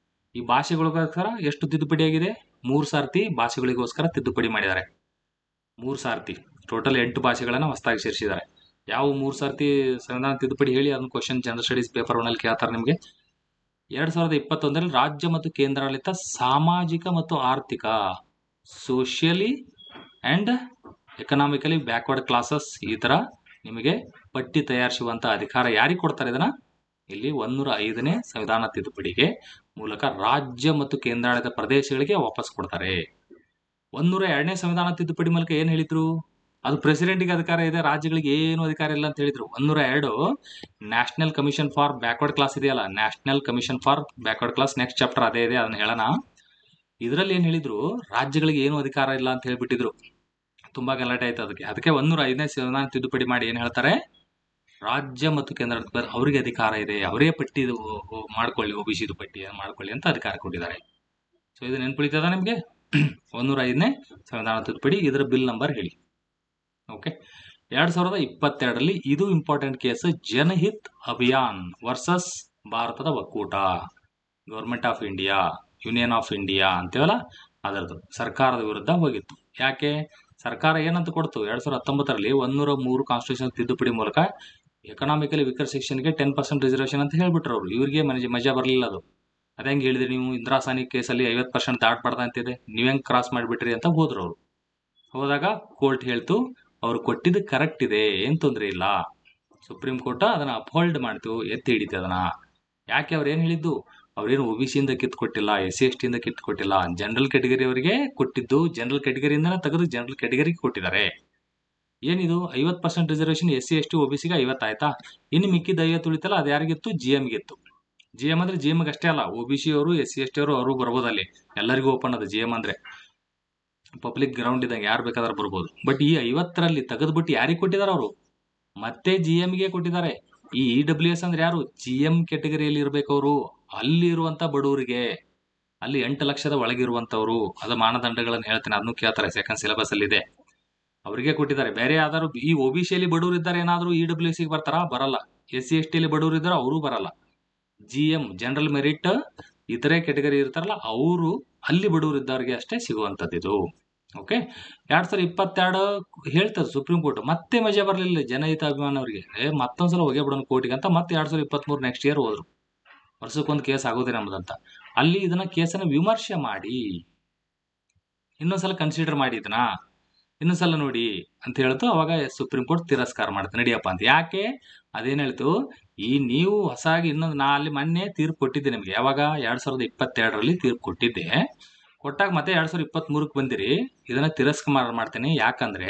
ಈ ಭಾಷೆಗಳಿಗೋಸ್ಕರ ಎಷ್ಟು ತಿದ್ದುಪಡಿ ಆಗಿದೆ? 3 ಸಾರ್ತಿ ಭಾಷೆಗಳಿಗೋಸ್ಕರ ತಿದ್ದುಪಡಿ ಮಾಡಿದ್ದಾರೆ. 3 ಸಾರ್ತಿ ಟೋಟಲ್ 8 ಭಾಷೆಗಳನ್ನ ಹೊಸದಾಗಿ ಸೇರಿಸಿದ್ದಾರೆ. ಯಾವ 3 ಸಾರ್ತಿ ಸಂವಿಧಾನ ತಿದ್ದುಪಡಿ ಹೇಳಿ? ಅದನ್ನ ಕ್ವಶನ್ ಜನರಲ್ ಸ್ಟಡೀಸ್ ಪೇಪರ್ 1 ಅಲ್ಲಿ ಕೇಳ್ತಾರೆ ನಿಮಗೆ. 2021ರಲ್ಲಿ ರಾಜ್ಯ ಮತ್ತು ಕೇಂದ್ರಾಡಳಿತ ಸಾಮಾಜಿಕ ಮತ್ತು ಆರ್ಥಿಕ, socially and economically backward classes, ಈ ತರ ನಿಮಗೆ ಪಟ್ಟಿ ತಯಾರಿಸುವಂತ ಅಧಿಕಾರ ಯಾರಿಗೆ ಕೊಡ್ತಾರೆ? ಇದನ್ನ ಇಲ್ಲಿ 105ನೇ ಸಂವಿಧಾನ ತಿದ್ದುಪಡಿಗೆ ಮೂಲಕ ರಾಜ್ಯ ಮತ್ತು ಕೇಂದ್ರಾಡಳಿತ ಪ್ರದೇಶಗಳಿಗೆ ವಾಪಸ್ ಕೊಡ್ತಾರೆ. 102ನೇ ಸಂವಿಧಾನ ತಿದ್ದುಪಡಿ ಮೂಲಕ ಏನ್ ಹೇಳಿದ್ರು? ಅದು ಪ್ರೆಸಿಡೆಂಟ್ಗೆ ಅಧಿಕಾರ ಇದೆ, ರಾಜ್ಯಗಳಿಗೆ ಏನು ಅಧಿಕಾರ ಇಲ್ಲ ಅಂತ ಹೇಳಿದ್ರು. 102 national commission for backward class ಇದೆಯಲ್ಲ, national commission for backward class next chapter ಅದೇ ಇದೆ, ಅದನ್ನ ಹೇಳೋಣ. ಇದರಲ್ಲಿ ಏನ್ ಹೇಳಿದ್ರು? ರಾಜ್ಯಗಳಿಗೆ ಏನು ಅಧಿಕಾರ ಇಲ್ಲ ಅಂತ ಹೇಳ್ಬಿಟ್ಟಿದ್ರು. ತುಂಬಾ ಗಲಾಟೆ ಆಯ್ತು ಅದಕ್ಕೆ. 105ನೇ ಸಂವಿಧಾನ ತಿದ್ದುಪಡಿ ಮಾಡಿ ಏನ್ ಹೇಳ್ತಾರೆ? ರಾಜ್ಯ ಮತ್ತು ಕೇಂದ್ರ ಅವರಿಗೆ ಅಧಿಕಾರ ಇದೆ, ಅವರೇ ಪಟ್ಟಿ ಮಾಡ್ಕೊಳ್ಳಿ, OBC ಪಟ್ಟಿ ಮಾಡ್ಕೊಳ್ಳಿ ಅಂತ ಅಧಿಕಾರ ಕೊಟ್ಟಿದ್ದಾರೆ. ಸೊ ಇದು ನೆನ್ಪುಳಿತದ ನಿಮ್ಗೆ? 105ನೇ ಸಂವಿಧಾನ ತಿದ್ದುಪಡಿ. ಇದರ ಬಿಲ್ ನಂಬರ್ ಹೇಳಿ. ಓಕೆ, 2022ರಲ್ಲಿ ಇದು ಇಂಪಾರ್ಟೆಂಟ್ ಕೇಸ್, ಜನಹಿತ್ ಅಭಿಯಾನ್ ವರ್ಸಸ್ ಭಾರತದ ಒಕ್ಕೂಟ, government of India, union of India ಅಂತೀವಲ್ಲ, ಅದರದ್ದು ಸರ್ಕಾರದ ವಿರುದ್ಧ ಹೋಗಿತ್ತು. ಯಾಕೆ? ಸರ್ಕಾರ ಏನಂತ ಕೊಡ್ತು? 2019ರಲ್ಲಿ 103 ಕಾನ್ಸ್ಟಿಟ್ಯೂಷನ್ ತಿದ್ದುಪಡಿ ಮೂಲಕ ಎಕನಾಮಿಕಲಿ ವೀಕರ್ ಸೆಕ್ಷನ್ಗೆ 10% ರಿಸರ್ವೇಷನ್ ಅಂತ ಹೇಳ್ಬಿಟ್ರು ಅವರು. ಇವರಿಗೆ ಮಜಾ ಬರಲಿಲ್ಲ ಅದು. ಅದಂಗೆ ಹೇಳಿದ್ರಿ ನೀವು? ಇಂದಿರಾಸಾನಿ ಕೇಸಲ್ಲಿ 50% ದಾಟಬಾರ್ದು ಅಂತಿದೆ, ನೀವೆಂಗೆ ಕ್ರಾಸ್ ಮಾಡಿಬಿಟ್ರಿ ಅಂತ ಹೋದ್ರು ಅವರು. ಹೋದಾಗ ಕೋರ್ಟ್ ಹೇಳ್ತು ಅವ್ರು ಕೊಟ್ಟಿದ್ದು ಕರೆಕ್ಟ್ ಇದೆ, ಏನ್ ತೊಂದರೆ ಇಲ್ಲ. ಸುಪ್ರೀಂ ಕೋರ್ಟ್ ಅದನ್ನ ಅಪ್ಹೋಲ್ಡ್ ಮಾಡ್ತು, ಎತ್ತಿ ಹಿಡಿತು ಅದನ್ನ. ಯಾಕೆ? ಅವ್ರು ಏನ್ ಹೇಳಿದ್ದು? ಅವ್ರೇನು OBC ಇಂದ ಕಿತ್ಕೊಟ್ಟಿಲ್ಲ, SC ST ಇಂದ ಕಿತ್ಕೊಟ್ಟಿಲ್ಲ, ಜನರಲ್ ಕ್ಯಾಟಗರಿ ಅವರಿಗೆ ಕೊಟ್ಟಿದ್ದು. ಜನರಲ್ ಕ್ಯಾಟಗರಿಯಿಂದನೇ ತೆಗೆದು ಜನರಲ್ ಕ್ಯಾಟಗರಿಗೆ ಕೊಟ್ಟಿದ್ದಾರೆ. ಏನಿದು 50% ರಿಸರ್ವೇಷನ್ SC ST OBCಗೆ 50 ಆಯ್ತಾ? ಇನ್ನು ಮಿಕ್ಕಿದ 50 ಉಳಿತಲ್ಲ, ಅದು ಯಾರಿಗಿತ್ತು? GMಗಿತ್ತು. GM ಅಂದ್ರೆ GMಗೆ ಅಷ್ಟೇ ಅಲ್ಲ, OBC ಅವರು, SC ST ಅವರು ಬರ್ಬೋದು ಅಲ್ಲಿ. ಎಲ್ಲರಿಗೂ ಓಪನ್ ಅದು GM ಅಂದ್ರೆ. ಪಬ್ಲಿಕ್ ಗ್ರೌಂಡ್ ಇದ್ದಂಗೆ ಯಾರು ಬೇಕಾದ್ರೂ ಬರ್ಬೋದು. ಬಟ್ ಈ 50ರಲ್ಲಿ ತೆಗೆದ್ಬಿಟ್ಟು ಯಾರಿಗೆ ಕೊಟ್ಟಿದ್ದಾರೆ ಅವರು? ಮತ್ತೆ GMಗೆ ಕೊಟ್ಟಿದ್ದಾರೆ. ಈ EWS ಅಂದ್ರೆ ಯಾರು? GM ಕ್ಯಾಟಗರಿಯಲ್ಲಿ ಇರ್ಬೇಕು ಅವರು. ಅಲ್ಲಿ ಇರುವಂತ ಬಡವರಿಗೆ, ಅಲ್ಲಿ 8 ಲಕ್ಷದ ಒಳಗಿರುವಂತವ್ರು, ಅದು ಮಾನದಂಡಗಳನ್ನು ಹೇಳ್ತೇನೆ, ಅದನ್ನು ಕೇಳ್ತಾರೆ, ಸೆಕೆಂಡ್ ಸಿಲೆಬಸ್ ಅಲ್ಲಿ ಇದೆ. ಅವರಿಗೆ ಕೊಟ್ಟಿದ್ದಾರೆ. ಬೇರೆ ಯಾವ್ದಾದ್ರು ಈ OBCಯಲ್ಲಿ ಬಡವರು ಇದ್ದಾರೆ ಏನಾದ್ರು EWSಗೆ ಬರ್ತಾರಾ? ಬರಲ್ಲ. SC ST ಅಲ್ಲಿ ಬಡವರು ಇದ್ದಾರೆ, ಅವರು ಬರಲ್ಲ. GM ಜನರಲ್ ಮೆರಿಟ್ ಇತರೆ ಕ್ಯಾಟಗರಿ ಇರ್ತಾರಲ್ಲ, ಅವರು ಅಲ್ಲಿ ಬಡವರು ಇದ್ದವ್ರಿಗೆ ಅಷ್ಟೇ ಸಿಗುವಂತದ್ದು ಇದು. ಓಕೆ, 2022 ಹೇಳ್ತದೆ ಸುಪ್ರೀಂ ಕೋರ್ಟ್. ಮತ್ತೆ ಮಜಾ ಬರಲಿಲ್ಲ ಜನಹಿತ ಅಭಿಮಾನ ಅವರಿಗೆ. ಮತ್ತೊಂದ್ಸಲ ಹೋಗೇ ಬಿಡೋಣ ಕೋರ್ಟಿಗೆ ಅಂತ ಮತ್ತೆ 2023 ನೆಕ್ಸ್ಟ್ ಇಯರ್ ಹೋದ್ರು. ವರ್ಷಕ್ಕೊಂದು ಕೇಸ್ ಆಗೋದೇ ನಮ್ದಂತ. ಅಲ್ಲಿ ಇದನ್ನ ಕೇಸನ್ನ ವಿಮರ್ಶೆ ಮಾಡಿ ಇನ್ನೊಂದ್ಸಲ ಕನ್ಸಿಡರ್ ಮಾಡಿ, ಇದನ್ನ ಇನ್ನೊಂದ್ಸಲ ನೋಡಿ ಅಂತ ಹೇಳ್ತು. ಅವಾಗ ಸುಪ್ರೀಂ ಕೋರ್ಟ್ ತಿರಸ್ಕಾರ ಮಾಡುತ್ತೆ, ನಡಿಯಪ್ಪ ಅಂತ. ಯಾಕೆ? ಅದೇನ್ ಹೇಳ್ತು? ಈ ನೀವು ಹೊಸಾಗಿ ಇನ್ನೊಂದು, ನಾ ಅಲ್ಲಿ ಮೊನ್ನೆ ತೀರ್ಪು ಕೊಟ್ಟಿದ್ದೆ ನಿಮ್ಗೆ. ಯಾವಾಗ? 2022ರಲ್ಲಿ ತೀರ್ಪು ಕೊಟ್ಟಿದ್ದೆ. ಕೊಟ್ಟಾಗ ಮತ್ತೆ 2023ಕ್ಕೆ ಬಂದಿರಿ. ಇದನ್ನ ತಿರಸ್ಕಾರ ಮಾಡ್ತೇನೆ. ಯಾಕಂದ್ರೆ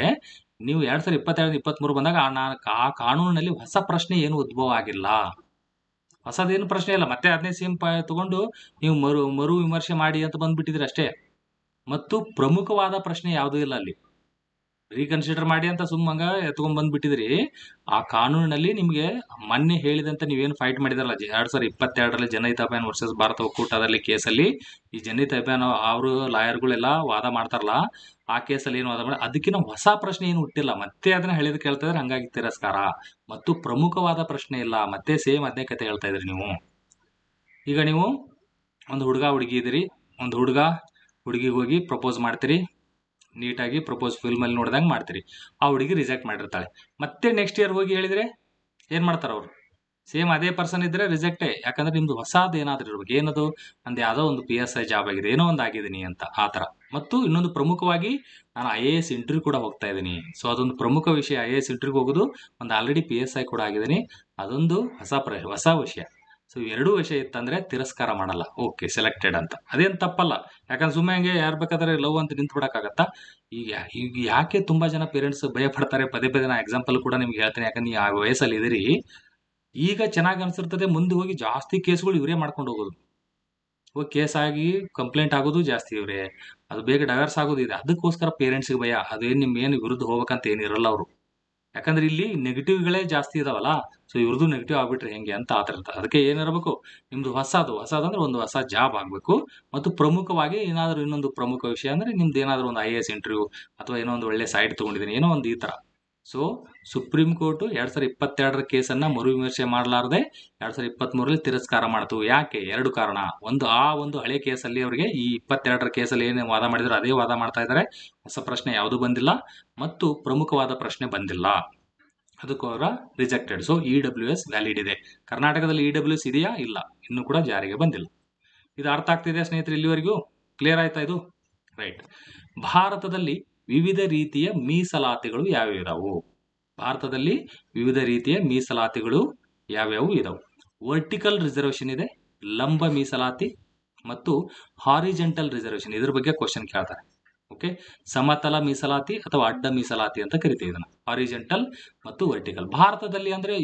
ನೀವು 2022-23 ಬಂದಾಗ ಆ ಕಾನೂನಿನಲ್ಲಿ ಹೊಸ ಪ್ರಶ್ನೆ ಏನು ಉದ್ಭವ ಆಗಿಲ್ಲ, ಹೊಸದೇನು ಪ್ರಶ್ನೆ ಇಲ್ಲ. ಮತ್ತೆ ಅದನ್ನೇ ಸೇಮ್ ತಗೊಂಡು ನೀವು ಮರು ವಿಮರ್ಶೆ ಮಾಡಿ ಅಂತ ಬಂದ್ಬಿಟ್ಟಿದ್ರಿ ಅಷ್ಟೇ. ಮತ್ತು ಪ್ರಮುಖವಾದ ಪ್ರಶ್ನೆ ಯಾವುದೂ ಇಲ್ಲ ಅಲ್ಲಿ. ರೀಕನ್ಸಿಡರ್ ಮಾಡಿ ಅಂತ ಸುಮ್ಮಂಗ ಎತ್ಕೊಂಡ್ ಬಂದ್ಬಿಟ್ಟಿದ್ರಿ. ಆ ಕಾನೂನಿನಲ್ಲಿ ನಿಮ್ಗೆ ಮೊನ್ನೆ ಹೇಳಿದಂತ ನೀವೇನು ಫೈಟ್ ಮಾಡಿದಾರಲ್ಲ 2022ರಲ್ಲಿ ಜನಹಿತ ಅಭಿಯಾನ್ ವರ್ಸಸ್ ಭಾರತ ಒಕ್ಕೂಟದಲ್ಲಿ ಕೇಸಲ್ಲಿ, ಈ ಜನಹಿತ ಅಭಿಯಾನ ಅವರು ಲಾಯರ್ಗಳೆಲ್ಲ ವಾದ ಮಾಡ್ತಾರಲ್ಲ, ಆ ಕೇಸಲ್ಲಿ ಏನು ವಾದ ಮಾಡಿ ಅದಕ್ಕಿಂತ ಹೊಸ ಪ್ರಶ್ನೆ ಏನು ಹುಟ್ಟಿಲ್ಲ. ಮತ್ತೆ ಅದನ್ನ ಹೇಳಿದ್ ಕೇಳ್ತಾ ಇದ್ರೆ, ಹಂಗಾಗಿ ತಿರಸ್ಕಾರ. ಮತ್ತು ಪ್ರಮುಖವಾದ ಪ್ರಶ್ನೆ ಇಲ್ಲ. ಮತ್ತೆ ಸೇಮ್ ಅದನ್ನೇ ಕತೆ ಹೇಳ್ತಾ ಇದ್ರಿ ನೀವು. ಈಗ ನೀವು ಒಂದು ಹುಡುಗ ಹುಡುಗಿ ಇದ್ದೀರಿ. ಒಂದು ಹುಡುಗಿಗೆ ಹೋಗಿ ಪ್ರಪೋಸ್ ಮಾಡ್ತೀರಿ. ನೀಟಾಗಿ ಪ್ರಪೋಸ್ ಫಿಲ್ಮ್ ಅಲ್ಲಿ ನೋಡಿದಂಗೆ ಮಾಡ್ತೀರಿ. ಆ ಹುಡುಗಿ ರಿಜೆಕ್ಟ್ ಮಾಡಿರ್ತಾಳೆ. ಮತ್ತೆ ನೆಕ್ಸ್ಟ್ ಇಯರ್ ಹೋಗಿ ಹೇಳಿದ್ರೆ ಏನ್ ಮಾಡ್ತಾರ ಅವರು? ಸೇಮ್ ಅದೇ ಪರ್ಸನ್ ಇದ್ರೆ ರಿಜೆಕ್ಟೇ. ಯಾಕಂದ್ರೆ ನಿಮ್ದು ಹೊಸದು ಏನಾದ್ರೂ ಇರ್ಬೇಕು. ಏನದು? ಅಂದ್ ಯಾವುದೋ ಒಂದು PSI ಜಾಬ್ ಆಗಿದೆ, ಏನೋ ಒಂದು ಆಗಿದ್ದೀನಿ ಅಂತ ಆ ತರ. ಮತ್ತು ಇನ್ನೊಂದು ಪ್ರಮುಖವಾಗಿ ನಾನು IAS ಇಂಟರ್ವ್ಯೂ ಕೂಡ ಹೋಗ್ತಾ ಇದ್ದೀನಿ. ಸೊ ಅದೊಂದು ಪ್ರಮುಖ ವಿಷಯ. IAS ಇಂಟರ್ವ್ಯೂ ಹೋಗೋದು, ಒಂದು ಆಲ್ರೆಡಿ PSI ಕೂಡ ಆಗಿದ್ದೀನಿ, ಅದೊಂದು ಹೊಸ ವಿಷಯ. ಸೊ ಎರಡೂ ವಿಷಯ ಇತ್ತಂದ್ರೆ ತಿರಸ್ಕಾರ ಮಾಡಲ್ಲ, ಓಕೆ ಸೆಲೆಕ್ಟೆಡ್ ಅಂತ. ಅದೇನು ತಪ್ಪಲ್ಲ, ಯಾಕಂದ್ರೆ ಸುಮ್ಮನೆ ಹಂಗೆ ಯಾರು ಬೇಕಾದ್ರೆ ಲವ್ ಅಂತ ನಿಂತು ಬಿಡಕ್ಕಾಗತ್ತಾ? ಈಗ ಯಾಕೆ ತುಂಬಾ ಜನ ಪೇರೆಂಟ್ಸ್ ಭಯ ಪಡ್ತಾರೆ, ಪದೇ ಪದೇ ನಾ ಎಕ್ಸಾಂಪಲ್ ಕೂಡ ನಿಮ್ಗೆ ಹೇಳ್ತೀನಿ, ಯಾಕಂದ್ರೆ ನೀವು ಆ ವಯಸ್ಸಲ್ಲಿ ಇದೀರಿ. ಈಗ ಚೆನ್ನಾಗಿ ಅನ್ಸಿರ್ತದೆ, ಮುಂದೆ ಹೋಗಿ ಜಾಸ್ತಿ ಕೇಸ್ಗಳು ಇವರೇ ಮಾಡ್ಕೊಂಡು ಹೋಗೋದು, ಹೋಗಿ ಕೇಸ್ ಆಗಿ ಕಂಪ್ಲೇಂಟ್ ಆಗೋದು ಜಾಸ್ತಿ ಇವರೇ, ಅದು ಬೇಗ ಡೈವರ್ಸ್ ಆಗೋದು ಇದೆ. ಅದಕ್ಕೋಸ್ಕರ ಪೇರೆಂಟ್ಸ್ಗೆ ಭಯ, ಅದೇನು ನಿಮ್ಗೇನು ವಿರುದ್ಧ ಹೋಗ್ಬೇಕಂತ ಏನಿರಲ್ಲ ಅವರು, ಯಾಕಂದ್ರೆ ಇಲ್ಲಿ ನೆಗೆಟಿವ್ಗಳೇ ಜಾಸ್ತಿ ಇದಾವಲ್ಲ. ಸೊ ಇವ್ರದ್ದು ನೆಗೆಟಿವ್ ಆಗ್ಬಿಟ್ರೆ ಹೆಂಗೆ ಅಂತ ಆತರ ಇರ್ತದೆ. ಅದಕ್ಕೆ ಏನಿರಬೇಕು, ನಿಮ್ದು ಹೊಸದಂದ್ರೆ ಒಂದು ಹೊಸ ಜಾಬ್ ಆಗಬೇಕು, ಮತ್ತು ಪ್ರಮುಖವಾಗಿ ಏನಾದರೂ ಇನ್ನೊಂದು ಪ್ರಮುಖ ವಿಷಯ ಅಂದ್ರೆ ನಿಮ್ದು ಏನಾದರೂ ಒಂದು IAS ಇಂಟರ್ವ್ಯೂ ಅಥವಾ ಏನೋ ಒಂದು ಒಳ್ಳೆ ಸೈಟ್ ತಗೊಂಡಿದ್ದೀನಿ, ಏನೋ ಒಂದು ಈ ತರ. ಸೊ ಸುಪ್ರೀಂ ಕೋರ್ಟ್ 2022 ಕೇಸನ್ನ ಮರುವಿಮರ್ಶೆ ಮಾಡಲಾರದೆ 2023 ತಿರಸ್ಕಾರ ಮಾಡ್ತು. ಯಾಕೆ? ಎರಡು ಕಾರಣ. ಒಂದು ಹಳೆ ಕೇಸಲ್ಲಿ ಅವರಿಗೆ ಈ 22 ಕೇಸಲ್ಲಿ ಏನು ವಾದ ಮಾಡಿದ್ರು ಅದೇ ವಾದ ಮಾಡ್ತಾ ಇದ್ದಾರೆ, ಹೊಸ ಪ್ರಶ್ನೆ ಯಾವುದು ಬಂದಿಲ್ಲ ಮತ್ತು ಪ್ರಮುಖವಾದ ಪ್ರಶ್ನೆ ಬಂದಿಲ್ಲ, ಅದಕ್ಕೋರ ರಿಜೆಕ್ಟೆಡ್. ಸೊ EWS ವ್ಯಾಲಿಡ್ ಇದೆ. ಕರ್ನಾಟಕದಲ್ಲಿ EWS ಇದೆಯಾ? ಇಲ್ಲ, ಇನ್ನೂ ಕೂಡ ಜಾರಿಗೆ ಬಂದಿಲ್ಲ. ಇದು ಅರ್ಥ ಆಗ್ತಿದೆ ಸ್ನೇಹಿತರೆ? ಇಲ್ಲಿವರೆಗೂ ಕ್ಲಿಯರ್ ಆಯ್ತಾ ಇದು? ರೈಟ್. ಭಾರತದಲ್ಲಿ ವಿವಿಧ ರೀತಿಯ ಮೀಸಲಾತಿಗಳು ಯಾವ್ಯಾವು? ಭಾರತದಲ್ಲಿ ವಿವಿಧ ರೀತಿಯ ಮೀಸಲಾತಿಗಳು ಯಾವ್ಯಾವು ಇದಾವೆ? ವರ್ಟಿಕಲ್ ರಿಸರ್ವೇಶನ್ ಇದೆ, ಲಂಬ ಮೀಸಲಾತಿ ಮತ್ತು ಹಾರಿಜೆಂಟಲ್ ರಿಸರ್ವೇಶನ್. ಇದ್ರ ಬಗ್ಗೆ ಕ್ವಶನ್ ಕೇಳ್ತಾರೆ. ಓಕೆ, ಸಮತಲ ಮೀಸಲಾತಿ ಅಥವಾ ಅಡ್ಡ ಮೀಸಲಾತಿ ಅಂತ ಕರಿತೀವಿ ಇದನ್ನ, ಹಾರಿಜೆಂಟಲ್ ಮತ್ತು ವರ್ಟಿಕಲ್. ಭಾರತದಲ್ಲಿ ಅಂದ್ರೆ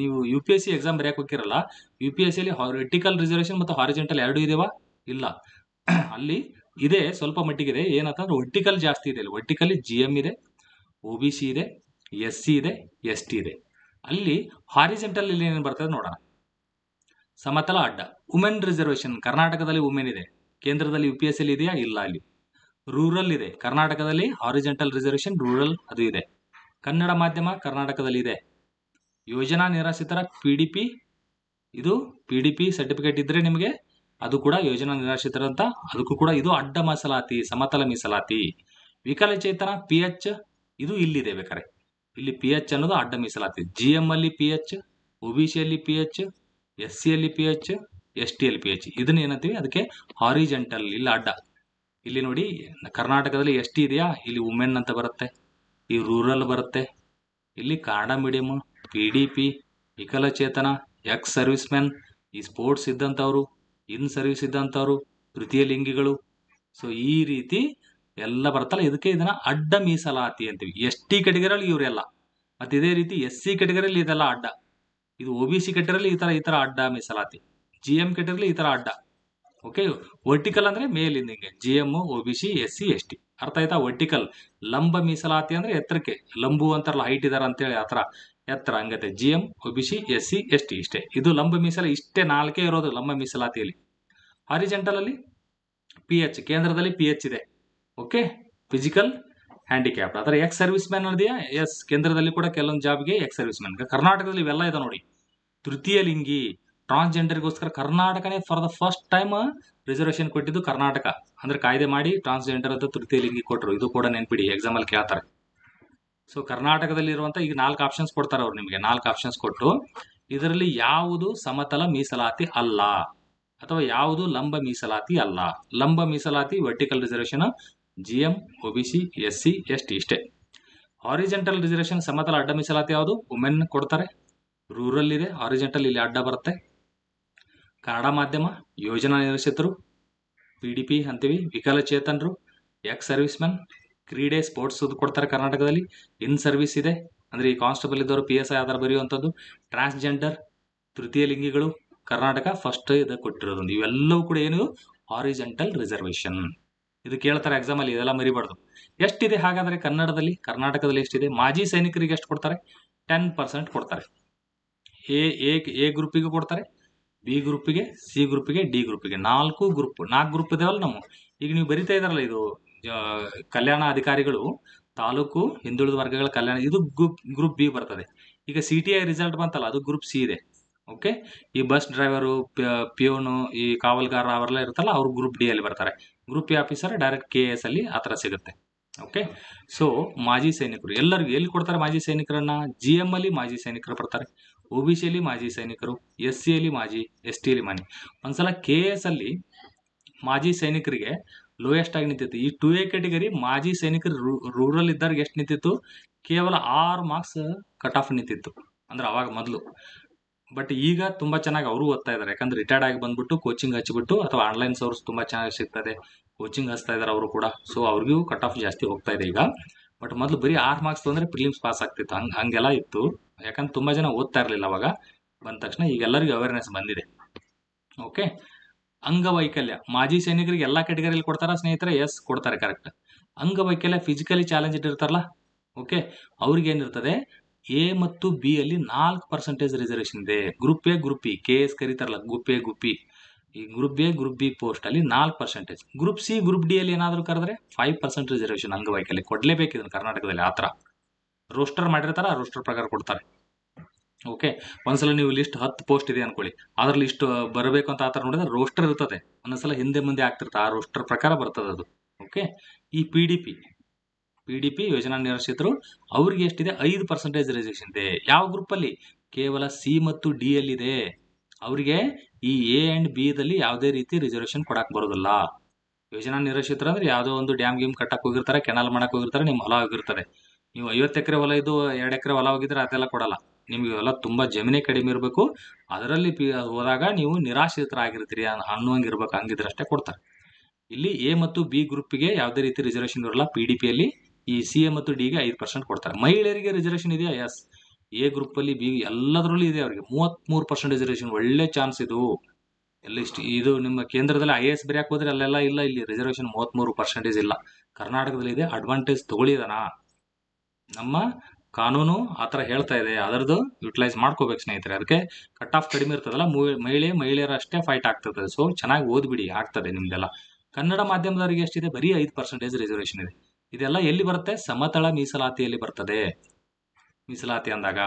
ನೀವು UPSC ಎಕ್ಸಾಮ್ ಬರೆಯಕ್ಕೆ ಹೋಗಿರಲ್ಲ, UPSC ಅಲ್ಲಿ ವರ್ಟಿಕಲ್ ರಿಸರ್ವೇಶನ್ ಮತ್ತು ಹಾರಿಜೆಂಟಲ್ ಎರಡು ಇದೆವಾ? ಇಲ್ಲ. ಅಲ್ಲಿ ಇದೆ, ಸ್ವಲ್ಪ ಮಟ್ಟಿಗಿದೆ. ಏನಂತಂದ್ರೆ ವರ್ಟಿಕಲ್ ಜಾಸ್ತಿ ಇದೆ. ವರ್ಟಿಕಲಿ GM ಇದೆ, OBC ಇದೆ, SC ಇದೆ, ST ಇದೆ. ಅಲ್ಲಿ ಹಾರಿಜೆಂಟಲ್ ಇಲ್ಲಿ ಏನೇನು ಬರ್ತದೆ ನೋಡೋಣ. ಸಮತಲ, ಅಡ್ಡ. ವುಮೆನ್ ರಿಸರ್ವೇಶನ್ ಕರ್ನಾಟಕದಲ್ಲಿ ವುಮೆನ್ ಇದೆ, ಕೇಂದ್ರದಲ್ಲಿ UPSC ಅಲ್ಲಿ ಇದೆಯಾ? ಇಲ್ಲ. ಅಲ್ಲಿ ರೂರಲ್ ಇದೆ, ಕರ್ನಾಟಕದಲ್ಲಿ ಹಾರಿಜೆಂಟಲ್ ರಿಸರ್ವೇಶನ್ ರೂರಲ್ ಅದು ಇದೆ. ಕನ್ನಡ ಮಾಧ್ಯಮ ಕರ್ನಾಟಕದಲ್ಲಿ ಇದೆ. ಯೋಜನಾ ನಿರಾಶ್ರಿತರ PDP, ಇದು PDP ಸರ್ಟಿಫಿಕೇಟ್ ಇದ್ರೆ ನಿಮಗೆ ಅದು ಕೂಡ ಯೋಜನಾ ನಿರಾಶ್ರಿತರ ಅಂತ, ಅದಕ್ಕೂ ಕೂಡ ಇದು ಅಡ್ಡ ಮೀಸಲಾತಿ, ಸಮತಲ ಮೀಸಲಾತಿ. ವಿಕಲಚೇತನ PH ಇದು ಇಲ್ಲಿದೆ ಬೇಕಾರೆ, ಇಲ್ಲಿ PH ಅನ್ನೋದು ಅಡ್ಡ ಮೀಸಲಾತಿ. GM ಅಲ್ಲಿ PH, OBC ಅಲ್ಲಿ PH, SC ಅಲ್ಲಿ PH, ST ಅಲ್ಲಿ PH. ಇದನ್ನ ಏನಂತೀವಿ? ಅದಕ್ಕೆ ಹಾರಿಜೆಂಟಲ್, ಇಲ್ಲ ಅಡ್ಡ. ಇಲ್ಲಿ ನೋಡಿ, ಕರ್ನಾಟಕದಲ್ಲಿ ST ಇದೆಯಾ? ಇಲ್ಲಿ ವುಮೆನ್ ಅಂತ ಬರುತ್ತೆ, ಈ ರೂರಲ್ ಬರುತ್ತೆ, ಇಲ್ಲಿ ಕನ್ನಡ ಮೀಡಿಯಂ, PDP, ವಿಕಲಚೇತನ, ಎಕ್ಸ್ ಸರ್ವಿಸ್ ಮೆನ್, ಈ ಸ್ಪೋರ್ಟ್ಸ್ ಇದ್ದಂಥವ್ರು, ಇನ್ ಸರ್ವಿಸ್ ಇದ್ದಂಥವ್ರು, ತೃತೀಯ ಲಿಂಗಿಗಳು. ಸೊ ಈ ರೀತಿ ಎಲ್ಲ ಬರ್ತಲ್ಲ, ಇದಕ್ಕೆ ಇದನ್ನ ಅಡ್ಡ ಮೀಸಲಾತಿ ಅಂತೀವಿ. ST ಕೆಟಗರಿಯಲ್ಲಿ ಇವರೆಲ್ಲ, ಮತ್ತೆ ಇದೇ ರೀತಿ SC ಕೆಟಗರಿಯಲ್ಲಿ ಇದೆಲ್ಲ ಅಡ್ಡ. ಇದು OBC ಕೆಟಗರಿಯಲ್ಲಿ ಈ ತರ ಅಡ್ಡ ಮೀಸಲಾತಿ, GM ಕೆಟಗರಿಯಲ್ಲಿ ಈ ತರ ಅಡ್ಡ. ಓಕೆ, ವರ್ಟಿಕಲ್ ಅಂದ್ರೆ ಮೇಲಿಂದ ಹಿಂಗೆ GM, OBC, SC, ST. ಅರ್ಥ ಆಯ್ತಾ? ವರ್ಟಿಕಲ್ ಲಂಬ ಮೀಸಲಾತಿ ಅಂದ್ರೆ ಎತ್ತರಕ್ಕೆ, ಲಂಬು ಅಂತಾರಲ್ಲ, ಹೈಟ್ ಇದಾರ ಅಂತೇಳಿ ಆತರ ಎತ್ತರ, ಹಂಗತೆ GM, OBC, SC, ST ಇಷ್ಟೇ. ಇದು ಲಂಬ ಮೀಸಲಾತಿ, ಇಷ್ಟೇ ನಾಲ್ಕೇ ಇರೋದು ಲಂಬ ಮೀಸಲಾತಿಯಲ್ಲಿ. ಹಾರಿಜೆಂಟಲ್ ಅಲ್ಲಿ PH, ಕೇಂದ್ರದಲ್ಲಿ PH ಇದೆ. Okay, physical handicap. ಅದರ ಎಕ್ಸ್ ಸರ್ವಿಸ್ ಮ್ಯಾನ್ ಇದೆಯಾ? ಎಸ್, ಕೇಂದ್ರದಲ್ಲಿ ಕೂಡ ಕೆಲವೊಂದು ಜಾಬ್ಗೆ ಎಕ್ಸ್ ಸರ್ವಿಸ್ ಮ್ಯಾನ್. ಕರ್ನಾಟಕದಲ್ಲಿ ಇವೆಲ್ಲ ಇದೆ ನೋಡಿ. ತೃತೀಯ ಲಿಂಗಿ, ಟ್ರಾನ್ಸ್ಜೆಂಡರ್ಗೋಸ್ಕರ ಕರ್ನಾಟಕನೇ for the first time reservation ಕೊಟ್ಟಿದ್ದು ಕರ್ನಾಟಕ. ಅಂದ್ರೆ ಕಾಯ್ದೆ ಮಾಡಿ ಟ್ರಾನ್ಸ್ಜೆಂಡರ್ ಅಂತ ತೃತೀಯ ಲಿಂಗಿ ಕೊಟ್ಟರು. ಇದು ಕೂಡ ನೆನ್ಪಿಡಿ, ಎಕ್ಸಾಮ್ ಅಲ್ಲಿ ಕೇಳ್ತಾರೆ. ಸೊ ಕರ್ನಾಟಕದಲ್ಲಿ ಇರುವಂತ ಈಗ 4 ಆಪ್ಷನ್ಸ್ ಕೊಡ್ತಾರೆ ಅವ್ರು ನಿಮಗೆ. 4 ಆಪ್ಷನ್ಸ್ ಕೊಟ್ಟು ಇದರಲ್ಲಿ ಯಾವುದು ಸಮತಲ ಮೀಸಲಾತಿ ಅಲ್ಲ ಅಥವಾ ಯಾವುದು ಲಂಬ ಮೀಸಲಾತಿ ಅಲ್ಲ. ಲಂಬ ಮೀಸಲಾತಿ vertical reservation GM, OBC, SC, ST ಇಷ್ಟೇ. ಹಾರಿಜೆಂಟಲ್ ರಿಸರ್ವೇಶನ್ ಸಮತಲ ಅಡ್ಡ ಮೀಸಲಾತಿ ಯಾವುದು? ವುಮೆನ್ ಕೊಡ್ತಾರೆ, ರೂರಲ್ ಇದೆ, ಹಾರಿಜೆಂಟಲ್ ಇಲ್ಲಿ ಅಡ್ಡ ಬರುತ್ತೆ. ಕನ್ನಡ ಮಾಧ್ಯಮ, ಯೋಜನಾ ನಿರಾಶ್ರಿತರು PDP ಅಂತೀವಿ, ವಿಕಲಚೇತನರು, ಎಕ್ಸ್ ಸರ್ವಿಸ್ ಮೆನ್, ಕ್ರೀಡೆ ಸ್ಪೋರ್ಟ್ಸ್ ಕೊಡ್ತಾರೆ ಕರ್ನಾಟಕದಲ್ಲಿ. ಇನ್ ಸರ್ವಿಸ್ ಇದೆ, ಅಂದ್ರೆ ಈ ಕಾನ್ಸ್ಟೇಬಲ್ ಇದ್ದವರು PSI ಆಧಾರ ಬರೆಯುವಂಥದ್ದು. ಟ್ರಾನ್ಸ್ಜೆಂಡರ್, ತೃತೀಯ ಲಿಂಗಿಗಳು ಕರ್ನಾಟಕ ಫಸ್ಟ್ ಇದು ಕೊಟ್ಟಿರೋದು. ಇವೆಲ್ಲವೂ ಕೂಡ ಏನು? Horizontal reservation. ಇದು ಕೇಳ್ತಾರೆ ಎಕ್ಸಾಮ್ ಅಲ್ಲಿ, ಇದೆಲ್ಲ ಮರಿಬಾರ್ದು. ಎಷ್ಟಿದೆ ಹಾಗಾದ್ರೆ ಕನ್ನಡದಲ್ಲಿ, ಕರ್ನಾಟಕದಲ್ಲಿ ಎಷ್ಟಿದೆ? ಮಾಜಿ ಸೈನಿಕರಿಗೆ ಎಷ್ಟು ಕೊಡ್ತಾರೆ? 10% ಕೊಡ್ತಾರೆ. ಎ ಗ್ರೂಪಿಗೆ ಕೊಡ್ತಾರೆ, B ಗ್ರೂಪಿಗೆ, C ಗ್ರೂಪಿಗೆ, D ಗ್ರೂಪಿಗೆ. 4 ಗ್ರೂಪ್ ಇದಾವಲ್ಲ ನಮ್ಮ. ಈಗ ನೀವು ಬರಿತಾ ಇದಾರಲ್ಲ, ಇದು ಕಲ್ಯಾಣ ಅಧಿಕಾರಿಗಳು, ತಾಲೂಕು ಹಿಂದುಳಿದ ವರ್ಗಗಳ ಕಲ್ಯಾಣ, ಇದು ಗ್ರೂಪ್ B ಬರ್ತದೆ. ಈಗ CTI ರಿಸಲ್ಟ್ ಬಂತಲ್ಲ, ಅದು ಗ್ರೂಪ್ C ಇದೆ. ಓಕೆ, ಈ ಬಸ್ ಡ್ರೈವರು, ಪ್ಯೂನು, ಈ ಕಾವಲ್ಗಾರ ಅವರೆಲ್ಲ ಇರುತ್ತಲ್ಲ, ಅವರು ಗ್ರೂಪ್ D ಅಲ್ಲಿ ಬರ್ತಾರೆ. Group A officer direct KS ಅಲ್ಲಿ ಆ ಥರ ಸಿಗುತ್ತೆ. ಓಕೆ, ಸೊ ಮಾಜಿ ಸೈನಿಕರು ಎಲ್ಲರಿಗೂ ಎಲ್ಲಿ ಕೊಡ್ತಾರೆ? ಮಾಜಿ ಸೈನಿಕರನ್ನ GM ಅಲ್ಲಿ ಮಾಜಿ ಸೈನಿಕರು ಬರ್ತಾರೆ, OBC ಅಲ್ಲಿ ಮಾಜಿ ಸೈನಿಕರು, SC ಅಲ್ಲಿ ಮಾಜಿ, ST ಅಲ್ಲಿ ಮಾಜಿ. ಒಂದ್ಸಲ KS ಅಲ್ಲಿ ಮಾಜಿ ಸೈನಿಕರಿಗೆ ಲೋಯೆಸ್ಟ್ ಆಗಿ ನಿಂತಿತ್ತು. ಈ 2A ಕ್ಯಾಟಗರಿ ಮಾಜಿ ಸೈನಿಕರು ರೂರಲ್ ಇದ್ದವ್ರಿಗೆ ಎಷ್ಟು ನಿಂತಿತ್ತು? ಕೇವಲ 6 ಮಾರ್ಕ್ಸ್ ಕಟ್ ಆಫ್ ನಿಂತಿತ್ತು. ಅಂದ್ರೆ ಅವಾಗ ಮೊದಲು ಬಟ್ ಈಗ ತುಂಬಾ ಚೆನ್ನಾಗಿ ಅವರು ಓದ್ತಾ ಇದ್ದಾರೆ, ಯಾಕಂದ್ರೆ ರಿಟೈರ್ಡ್ ಆಗಿ ಬಂದ್ಬಿಟ್ಟು ಕೋಚಿಂಗ್ ಹಚ್ಚಿಬಿಟ್ಟು ಅಥವಾ ಆನ್ಲೈನ್ ಸೋರ್ಸ್ ತುಂಬಾ ಚೆನ್ನಾಗಿ ಸಿಗ್ತದೆ, ಕೋಚಿಂಗ್ ಹಚ್ತಾ ಇದ್ದಾರೆ ಅವರು ಕೂಡ. ಸೊ ಅವ್ರಿಗೂ ಕಟ್ ಆಫ್ ಜಾಸ್ತಿ ಹೋಗ್ತಾ ಇದೆ ಈಗ. ಬಟ್ ಮೊದಲು ಬರೀ 6 ಮಾರ್ಕ್ಸ್ ತೊಂದ್ರೆ ಪ್ರಿಲಿಮ್ಸ್ ಪಾಸ್ ಆಗ್ತಿತ್ತು, ಹಂಗೆಲ್ಲ ಇತ್ತು. ಯಾಕಂದ್ರೆ ತುಂಬಾ ಜನ ಓದ್ತಾ ಇರಲಿಲ್ಲ ಅವಾಗ. ಬಂದ ತಕ್ಷಣ ಈಗ ಎಲ್ಲರಿಗೂ ಅವೇರ್ನೆಸ್ ಬಂದಿದೆ. ಓಕೆ. ಅಂಗವೈಕಲ್ಯ ಮಾಜಿ ಸೈನಿಕರಿಗೆ ಎಲ್ಲಾ ಕ್ಯಾಟಗರಿಯಲ್ಲಿ ಕೊಡ್ತಾರ ಸ್ನೇಹಿತರೆ? ಎಸ್, ಕೊಡ್ತಾರೆ, ಕರೆಕ್ಟ್. ಅಂಗವೈಕಲ್ಯ ಫಿಸಿಕಲಿ ಚಾಲೆಂಜ್ಡ್ ಇರ್ತಾರಲ್ಲ, ಓಕೆ, ಅವ್ರಿಗೆ ಏನಿರ್ತದೆ, ಎ ಮತ್ತು ಬಿ ಅಲ್ಲಿ 4% ರಿಸರ್ವೇಶನ್ ಇದೆ. Group A, group B, K S ಕರೀತಾರಲ್ಲ, ಗ್ರೂಪ್ ಎ, ಗ್ರೂಪ್ ಬಿ. ಈ group A, group B post ಅಲ್ಲಿ 4%. ಗ್ರೂಪ್ ಸಿ, ಗ್ರೂಪ್ ಡಿ ಅಲ್ಲಿ ಏನಾದ್ರು ಕರೆದ್ರೆ 5% ರಿಸರ್ವೇಶನ್. ಅಂಗವೈಕಲ್ಯ ಕೊಡ್ಲೇಬೇಕು ಇದನ್ನು ಕರ್ನಾಟಕದಲ್ಲಿ. ಆತರ ರೋಸ್ಟರ್ ಮಾಡಿರ್ತಾರ, ಆ ರೋಸ್ಟರ್ ಪ್ರಕಾರ ಕೊಡ್ತಾರೆ. ಓಕೆ. ಒಂದ್ಸಲ ನೀವು ಲಿಸ್ಟ್ 10 ಪೋಸ್ಟ್ ಇದೆ ಅನ್ಕೊಳ್ಳಿ, ಅದ್ರ ಲಿಸ್ಟ್ ಬರಬೇಕು ಅಂತ ಆತರ ನೋಡಿದ್ರೆ ರೋಸ್ಟರ್ ಇರ್ತದೆ. ಒಂದೊಂದ್ಸಲ ಹಿಂದೆ ಮುಂದೆ ಆಗ್ತಿರ್ತ, ಆ ರೋಸ್ಟರ್ ಪ್ರಕಾರ ಬರ್ತದೆ ಅದು. ಓಕೆ. ಈ PDP ಯೋಜನಾ ನಿರಾಶ್ರಿತರು ಅವ್ರಿಗೆ ಎಷ್ಟಿದೆ? 5% ರಿಸರ್ವೇಶನ್ ಇದೆ. ಯಾವ ಗ್ರೂಪ್ ಅಲ್ಲಿ? ಕೇವಲ ಸಿ ಮತ್ತು ಡಿ ಅಲ್ಲಿ ಇದೆ. ಅವರಿಗೆ ಈ ಎ ಅಂಡ್ ಬಿ ದಲ್ಲಿ ಯಾವುದೇ ರೀತಿ ರಿಸರ್ವೇಶನ್ ಕೊಡಕ್ ಬರೋದಿಲ್ಲ. ಯೋಜನಾ ನಿರಾಶ್ರಿತರು ಅಂದ್ರೆ ಯಾವುದೋ ಒಂದು ಡ್ಯಾಮ್ ಗೀಮ್ ಕಟ್ಟಕ್ ಹೋಗಿರ್ತಾರೆ, ಕೆನಾಲ್ ಮಾಡಕ್ ಹೋಗಿರ್ತಾರೆ, ನಿಮ್ ಹೊಲ ಹೋಗಿರ್ತದೆ. ನೀವು 50 ಎಕರೆ ಹೊಲ ಇದ್ದು 2 ಎಕರೆ ಹೊಲ ಹೋಗಿದ್ರೆ ಅದೆಲ್ಲ ಕೊಡಲ್ಲ. ನಿಮ್ಗೆ ಹೊಲ ತುಂಬಾ ಜಮೀನೇ ಕಡಿಮೆ ಇರಬೇಕು, ಅದರಲ್ಲಿ ಹೋದಾಗ ನೀವು ನಿರಾಶ್ರಿತರಾಗಿರ್ತೀರಿ ಅನ್ನುವಂಗಿರ್ಬೇಕು, ಹಂಗಿದ್ರೆ ಅಷ್ಟೇ ಕೊಡ್ತಾರೆ. ಇಲ್ಲಿ ಎ ಮತ್ತು ಬಿ ಗ್ರೂಪ್ಗೆ ಯಾವುದೇ ರೀತಿ ರಿಸರ್ವೇಶನ್ ಇರಲ್ಲ. PDPಯಲ್ಲಿ ಈ ಸಿ ಎ ಮತ್ತು ಡಿಗೆ 5% ಕೊಡ್ತಾರೆ. ಮಹಿಳೆಯರಿಗೆ ರಿಸರ್ವೇಶನ್ ಇದೆಯಾ? ಎಸ್. ಎ ಗ್ರೂಪ್ ಅಲ್ಲಿ, ಬಿ ಎಲ್ಲದರಲ್ಲೂ ಇದೆ ಅವರಿಗೆ 33% ರಿಸರ್ವೇಶನ್. ಒಳ್ಳೆ ಚಾನ್ಸ್ ಇದು. ಇದು ನಿಮ್ಮ ಕೇಂದ್ರದಲ್ಲಿ IAS ಬರೆಯಕ್ ಹೋದ್ರೆ ಅಲ್ಲೆಲ್ಲ ಇಲ್ಲ. ಇಲ್ಲಿ ರಿಸರ್ವೇಶನ್ 33% ಇಲ್ಲ. ಕರ್ನಾಟಕದಲ್ಲಿ ಇದೆ. ಅಡ್ವಾಂಟೇಜ್ ತಗೊಳ್ಳಿದಾನ. ನಮ್ಮ ಕಾನೂನು ಆತರ ಹೇಳ್ತಾ ಇದೆ, ಅದರದ್ದು ಯುಟಿಲೈಸ್ ಮಾಡ್ಕೋಬೇಕು ಸ್ನೇಹಿತರೆ. ಅದಕ್ಕೆ ಕಟ್ ಆಫ್ ಕಡಿಮೆ ಇರ್ತದಲ್ಲ, ಮಹಿಳೆಯರಷ್ಟೇ ಫೈಟ್ ಆಗ್ತದೆ. ಸೊ ಚೆನ್ನಾಗಿ ಓದ್ಬಿಡಿ, ಆಗ್ತದೆ ನಿಮ್ದೆಲ್ಲ. ಕನ್ನಡ ಮಾಧ್ಯಮದವರಿಗೆ ಎಷ್ಟಿದೆ? ಬರೀ 5% ರಿಸರ್ವೇಶನ್ ಇದೆ. ಇದೆಲ್ಲ ಎಲ್ಲಿ ಬರುತ್ತೆ? ಸಮತಳ ಮೀಸಲಾತಿಯಲ್ಲಿ ಬರ್ತದೆ. ಮೀಸಲಾತಿ ಅಂದಾಗ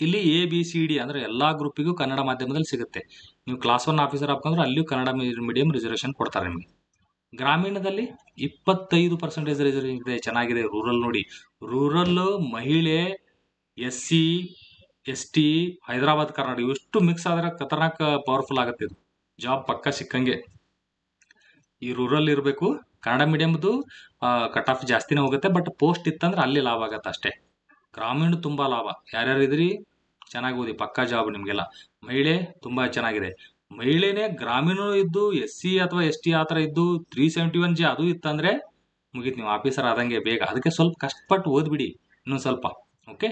ಇಲ್ಲಿ ABCD ಅಂದ್ರೆ ಎಲ್ಲಾ ಗ್ರೂಪಿಗೂ ಕನ್ನಡ ಮಾಧ್ಯಮದಲ್ಲಿ ಸಿಗುತ್ತೆ. ನೀವು ಕ್ಲಾಸ್ 1 ಆಫೀಸರ್ ಹಾಕೊಂಡ್ರೆ ಅಲ್ಲಿಯೂ ಕನ್ನಡ ಮೀಡಿಯಂ ರಿಸರ್ವೇಶನ್ ಕೊಡ್ತಾರೆ ನಿಮಗೆ. ಗ್ರಾಮೀಣದಲ್ಲಿ 25% ರಿಸರ್ವೇಶನ್ ಇದೆ. ಚೆನ್ನಾಗಿದೆ. ರೂರಲ್ ನೋಡಿ, ರೂರಲ್ ಮಹಿಳೆ, SC ST, ಹೈದರಾಬಾದ್ ಕರ್ನಾಟಕ ಇಷ್ಟು ಮಿಕ್ಸ್ ಆದ್ರೆ ಖತರ್ನಾಕ್ ಪವರ್ಫುಲ್ ಆಗುತ್ತೆ. ಇದು ಜಾಬ್ ಪಕ್ಕ ಸಿಕ್ಕಂಗೆ. ಈ ರೂರಲ್ ಇರಬೇಕು. ಕನ್ನಡ ಮೀಡಿಯಂದು ಕಟ್ ಆಫ್ ಜಾಸ್ತಿನೇ ಹೋಗುತ್ತೆ, ಬಟ್ ಪೋಸ್ಟ್ ಇತ್ತಂದ್ರೆ ಅಲ್ಲಿ ಲಾಭ ಆಗತ್ತೆ ಅಷ್ಟೇ. ಗ್ರಾಮೀಣ ತುಂಬಾ ಲಾಭ. ಯಾರ್ಯಾರು ಇದ್ರಿ ಚೆನ್ನಾಗಿ ಓದಿ, ಪಕ್ಕಾ ಜಾಬ್ ನಿಮ್ಗೆಲ್ಲ. ಮಹಿಳೆ ತುಂಬಾ ಚೆನ್ನಾಗಿದೆ. ಮಹಿಳೆನೇ ಗ್ರಾಮೀಣ ಇದ್ದು SC ಅಥವಾ ST ಆತರ ಇದ್ದು 371J ಅದು ಇತ್ತಂದ್ರೆ ಮುಗೀತು, ನೀವು ಆಫೀಸರ್ ಆದಂಗೆ ಬೇಗ. ಅದಕ್ಕೆ ಸ್ವಲ್ಪ ಕಷ್ಟಪಟ್ಟು ಓದ್ಬಿಡಿ ಇನ್ನೊಂದು ಸ್ವಲ್ಪ. ಓಕೆ.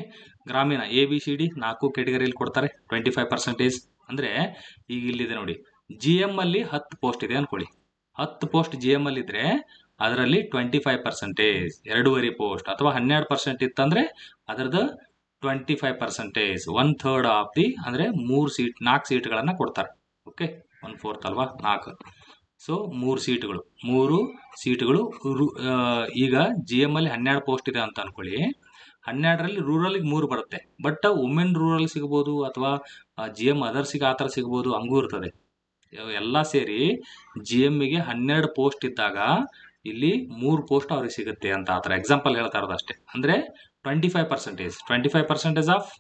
ಗ್ರಾಮೀಣ ABCD 4 ಕ್ಯಾಟಗರಿಯಲ್ಲಿ ಕೊಡ್ತಾರೆ. 25% ಅಂದ್ರೆ ಈಗ ಇಲ್ಲಿದೆ ನೋಡಿ, GM ಅಲ್ಲಿ 10 ಪೋಸ್ಟ್ ಇದೆ ಅನ್ಕೊಳ್ಳಿ. 10 ಪೋಸ್ಟ್ GM ಅಲ್ಲಿ ಇದ್ರೆ ಅದರಲ್ಲಿ 25%, 2.5 ಪೋಸ್ಟ್ ಅಥವಾ 12% ಇತ್ತಂದ್ರೆ ಅದರದ್ದು 25%, 1/3 ಆಫ್ ದಿ ಅಂದ್ರೆ 4 ಸೀಟ್ಗಳನ್ನ ಕೊಡ್ತಾರೆ. ಓಕೆ. 1/4 ಅಲ್ವಾ, 4. ಸೊ 3 ಸೀಟುಗಳು. ಈಗ GM ಅಲ್ಲಿ 12 ಪೋಸ್ಟ್ ಇದೆ ಅಂತ ಅನ್ಕೊಳ್ಳಿ. 12ರಲ್ಲಿ ರೂರಲ್ಗೆ 3 ಬರುತ್ತೆ. ಬಟ್ ವುಮೆನ್ ರೂರಲ್ ಸಿಗಬಹುದು ಅಥವಾ GM ಅದರ್ಸಿಗೆ ಆತರ ಸಿಗಬಹುದು, ಹಂಗೂ ಇರ್ತದೆ. ಎಲ್ಲ ಸೇರಿ GMಗೆ 12 ಪೋಸ್ಟ್ ಇದ್ದಾಗ ಇಲ್ಲಿ 3 ಪೋಸ್ಟ್ ಅವ್ರಿಗೆ ಸಿಗುತ್ತೆ ಅಂತ ಆತರ ಎಕ್ಸಾಂಪಲ್ ಹೇಳ್ತಾ ಇರೋದು ಅಷ್ಟೇ. ಅಂದ್ರೆ 25% ಆಫ್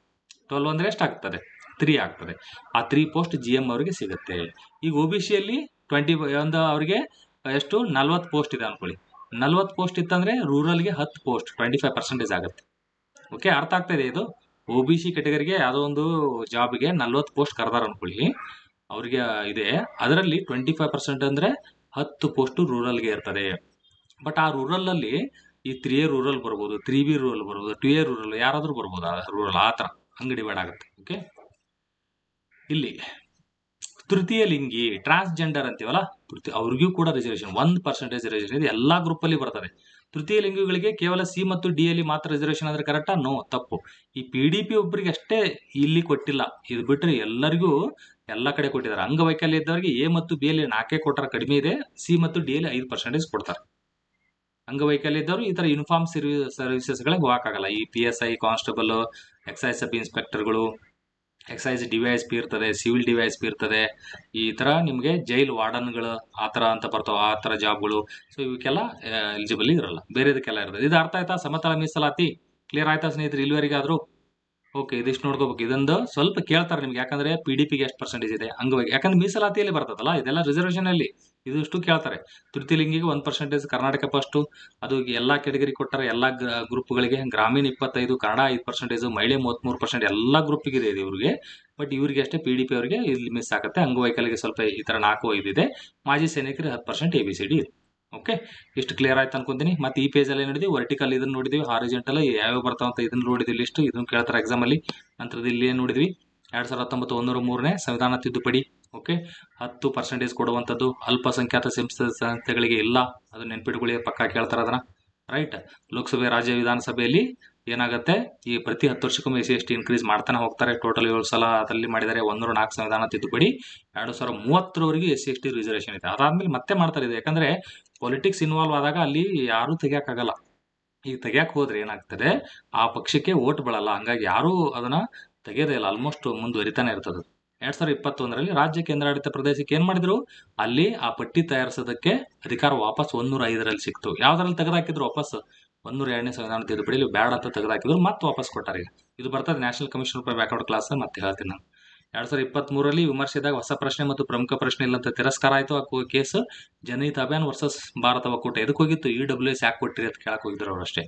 12 ಅಂದ್ರೆ ಎಷ್ಟಾಗ್ತದೆ? 3 ಆಗ್ತದೆ. ಆ 3 ಪೋಸ್ಟ್ GM ಅವರಿಗೆ ಸಿಗುತ್ತೆ. ಈಗ OBCಯಲ್ಲಿ 20 ಅವರಿಗೆ ಎಷ್ಟು 40 ಪೋಸ್ಟ್ ಇದೆ ಅನ್ಕೊಳ್ಳಿ. 40 ಪೋಸ್ಟ್ ಇತ್ತಂದ್ರೆ ರೂರಲ್ಗೆ 10 ಪೋಸ್ಟ್ 25% ಆಗುತ್ತೆ. ಓಕೆ, ಅರ್ಥ ಆಗ್ತಾ ಇದೆ ಇದು? OBC ಕ್ಯಾಟಗರಿಗೆ ಯಾವುದೋ ಒಂದು ಜಾಬ್ಗೆ 40 ಪೋಸ್ಟ್ ಕರೆದಾರ ಅನ್ಕೊಳ್ಳಿ, ಅವ್ರಿಗೆ ಇದೆ. ಅದರಲ್ಲಿ 25% ಅಂದ್ರೆ 10 ಪೋಸ್ಟ್ ರೂರಲ್ಗೆ ಇರ್ತದೆ. ಬಟ್ ಆ ರೂರಲ್ ಅಲ್ಲಿ ಈ 3A ರೂರಲ್ ಬರ್ಬೋದು, 3B ರೂರಲ್ ಬರ್ಬೋದು, 2A ರೂರಲ್ ಯಾರಾದ್ರೂ ಬರ್ಬೋದು. ರೂರಲ್ ಆತರ ಹಂಗೆ ಡಿವೈಡ್ ಆಗುತ್ತೆ. ಓಕೆ. ಇಲ್ಲಿ ತೃತೀಯ ಲಿಂಗಿ ಟ್ರಾನ್ಸ್ಜೆಂಡರ್ ಅಂತೀವಲ್ಲ, ಅವ್ರಿಗೂ ಕೂಡ ರಿಸರ್ವೇಶನ್ 1% ರಿಸರ್ವೇಶನ್ ಇದೆ. ಎಲ್ಲಾ ಗ್ರೂಪ್ ಅಲ್ಲಿ ಬರ್ತದೆ. ತೃತೀಯ ಲಿಂಗಿಗಳಿಗೆ ಕೇವಲ C ಮತ್ತು D ಅಲ್ಲಿ ಮಾತ್ರ ರಿಸರ್ವೇಶನ್ ಅಂದ್ರೆ ಕರೆಕ್ಟಾ? ನೋ, ತಪ್ಪು. ಈ PDP ಒಬ್ಬರಿಗೆ ಅಷ್ಟೇ ಇಲ್ಲಿ ಕೊಟ್ಟಿಲ್ಲ. ಇದು ಬಿಟ್ರೆ ಎಲ್ಲರಿಗೂ ಎಲ್ಲಾ ಕಡೆ ಕೊಟ್ಟಿದ್ದಾರೆ. ಅಂಗವೈಕಲ್ಯ ಇದ್ದವರಿಗೆ A ಮತ್ತು B ಅಲ್ಲಿ 4 ಕೊಟ್ಟರೆ ಕಡಿಮೆ ಇದೆ. C ಮತ್ತು D ಅಲ್ಲಿ 5% ಕೊಡ್ತಾರೆ. ಅಂಗವೈಕಲ್ಯ ಇದ್ದವರು ಈ ತರ ಯೂನಿಫಾರ್ಮ್ ಸರ್ವಿಸಸ್ ಗಳಿಗೆ ಹೋಗಕ್ಕಾಗಲ್ಲ. ಈ PSI, ಕಾನ್ಸ್ಟೇಬಲ್, ಎಕ್ಸೈಸ್ ಸಬ್ ಇನ್ಸ್ಪೆಕ್ಟರ್ಗಳು, ಎಕ್ಸೈಸ್ DYSP ಇರ್ತದೆ, ಸಿವಿಲ್ DYSP ಇರ್ತದೆ. ಈ ತರ ನಿಮ್ಗೆ ಜೈಲ್ ವಾರ್ಡನ್ಗಳು ಆತರ ಅಂತ ಬರ್ತಾವ, ಆ ತರ ಜಾಬ್ಗಳು. ಸೊ ಇವಕ್ಕೆಲ್ಲ ಎಲಿಜಿಬಲ್ ಇರಲ್ಲ, ಬೇರೆದಕ್ಕೆಲ್ಲ ಇರ್ತದೆ. ಇದು ಅರ್ಥ ಆಯ್ತಾ? ಸಮತಲ ಮೀಸಲಾತಿ ಕ್ಲಿಯರ್ ಆಯ್ತಾ ಸ್ನೇಹಿತರೆ ಇಲ್ಲಿವರೆಗಾದ್ರೂ? ಓಕೆ, ಇದಿಷ್ಟು ನೋಡ್ಕೋಬೇಕು. ಇದೊಂದು ಸ್ವಲ್ಪ ಕೇಳ್ತಾರೆ ನಿಮ್ಗೆ, ಯಾಕಂದ್ರೆ PDPಗೆ ಎಷ್ಟು ಪರ್ಸೆಂಟೇಜ್ ಇದೆ, ಅಂಗವಾಗಿ. ಯಾಕಂದ್ರೆ ಮೀಸಲಾತಿಯಲ್ಲಿ ಬರ್ತದಲ್ಲ ಇದೆಲ್ಲ, ರಿಸರ್ವೇಶನ್ ಅಲ್ಲಿ ಇದಿಷ್ಟು ಕೇಳ್ತಾರೆ. ತೃತೀಯ ಲಿಂಗಿಗೆ 1% ಕರ್ನಾಟಕ ಫಸ್ಟ್. ಅದು ಎಲ್ಲಾ ಕ್ಯಾಟಗರಿ ಕೊಟ್ಟಾರೆ, ಎಲ್ಲಾ ಗ್ರೂಪ್ಗಳಿಗೆ. ಗ್ರಾಮೀಣ 25, ಕನ್ನಡ 5%, ಮಹಿಳೆ 33%, ಎಲ್ಲಾ ಗ್ರೂಪ್ಗೆ ಇದೆ ಇವ್ರಿಗೆ. ಬಟ್ ಇವರಿಗೆ ಅಷ್ಟೇ PDP ಅವರಿಗೆ ಇಲ್ಲಿ ಮಿಸ್ ಆಗುತ್ತೆ. ಅಂಗವೈಕಲ್ಯಗೆ ಸ್ವಲ್ಪ ಈ ಥರ 4-5 ಇದೆ. ಮಾಜಿ ಸೈನಿಕರಿಗೆ 10% ABCD ಇದೆ. ಓಕೆ, ಇಷ್ಟು ಕ್ಲಿಯರ್ ಆಯ್ತು ಅನ್ಕೊಂತೀನಿ. ಮತ್ತೆ ಈ ಪೇಜಲ್ಲಿ ಏನು ನೋಡಿದ್ವಿ, ವರ್ಟಿಕಲ್ ಇದನ್ನು ನೋಡಿದ್ವಿ, ಹಾರಿಜೆಂಟಲ್ ಯಾವ್ಯಾವ ಬರ್ತಾವ ಅಂತ ಇದನ್ನು ನೋಡಿದ್ವಿ ಲಿಸ್ಟ್, ಇದನ್ನು ಕೇಳ್ತಾರೆ ಎಕ್ಸಾಮಲ್ಲಿ. ನಂತರದ ಇಲ್ಲಿ ಏನು ನೋಡಿದ್ವಿ, 2019 103ನೇ ಸಂವಿಧಾನ ತಿದ್ದುಪಡಿ. ಓಕೆ, 10% ಕೊಡುವಂಥದ್ದು ಅಲ್ಪಸಂಖ್ಯಾತ ಸಂಸ್ಥೆಗಳಿಗೆ ಇಲ್ಲ, ಅದು ನೆನ್ಪಿಟ್ಕೊಳ್ಳಿ, ಪಕ್ಕಾ ಕೇಳ್ತಾರೆ ಅದನ್ನ. ರೈಟ್, ಲೋಕಸಭೆ ರಾಜ್ಯ ವಿಧಾನಸಭೆಯಲ್ಲಿ ಏನಾಗುತ್ತೆ, ಈ ಪ್ರತಿ 10 ವರ್ಷಕ್ಕೊಮ್ಮೆ SC/ST ಇನ್ಕ್ರೀಸ್ ಮಾಡ್ತಾನೆ ಹೋಗ್ತಾರೆ. ಟೋಟಲ್ 7 ಸಲ ಅದರಲ್ಲಿ ಮಾಡಿದ್ದಾರೆ. 104 ಸಂವಿಧಾನ ತಿದ್ದುಪಡಿ. 2030ರವರೆಗೆ SC/ST ರಿಸರ್ವೇಷನ್ ಇದೆ. ಅದಾದ್ಮೇಲೆ ಮತ್ತೆ ಮಾಡ್ತಾರೆ ಇದು, ಯಾಕಂದ್ರೆ ಪಾಲಿಟಿಕ್ಸ್ ಇನ್ವಾಲ್ವ್ ಆದಾಗ ಅಲ್ಲಿ ಯಾರೂ ತೆಗಿಯಕ್ಕಾಗಲ್ಲ. ಈಗ ತೆಗಿಯಕ್ಕೆ ಹೋದ್ರೆ ಏನಾಗ್ತದೆ, ಆ ಪಕ್ಷಕ್ಕೆ ಓಟ್ ಬೀಳಲ್ಲ. ಹಂಗಾಗಿ ಯಾರೂ ಅದನ್ನ ತೆಗೆಯೋದೇ ಇಲ್ಲ, ಆಲ್ಮೋಸ್ಟ್ ಮುಂದುವರಿತಾನೆ ಇರ್ತದೆ. 2021ರಲ್ಲಿ ರಾಜ್ಯ ಕೇಂದ್ರಾಡಳಿತ ಪ್ರದೇಶಕ್ಕೆ ಏನ್ ಮಾಡಿದ್ರು, ಅಲ್ಲಿ ಆ ಪಟ್ಟಿ ತಯಾರಿಸೋದಕ್ಕೆ ಅಧಿಕಾರ ವಾಪಸ್ 105ರಲ್ಲಿ ಸಿಕ್ತು. ಯಾವ್ದ್ರಲ್ಲಿ ತೆಗೆದಾಕಿದ್ರು ವಾಪಸ್, 102ನೇ ಸಂವಿಧಾನ ತಿದ್ದುಪಡಿಯಲ್ಲಿ ಬ್ಯಾಡ್ ಅಂತ ತೆಗೆದಾಕಿದ್ರು, ಮತ್ತೆ ವಾಪಸ್ ಕೊಟ್ಟಾರೆ. ಇದು ಬರ್ತದೆ national commission for backward class. ಮತ್ತೆ ಹೇಳ್ತೀನಿ ನಾನು, 2023ರಲ್ಲಿ ವಿಮರ್ಶೆದಾಗ ಹೊಸ ಪ್ರಶ್ನೆ ಮತ್ತು ಪ್ರಮುಖ ಪ್ರಶ್ನೆ ಇಲ್ಲ ಅಂತ ತಿರಸ್ಕಾರ ಆಯಿತು. ಆ ಕೇಸ್ ಜನಹಿತ ಅಭಿಯಾನ್ ವರ್ಸಸ್ ಭಾರತ ಒಕ್ಕೂಟ. ಎದಕ್ಕೆ ಹೋಗಿತ್ತು, EWS ಯಾಕೆ ಕೊಟ್ಟಿರಿ ಅಂತ ಕೇಳಕ್ ಹೋಗಿದ್ರು ಅವ್ರು ಅಷ್ಟೇ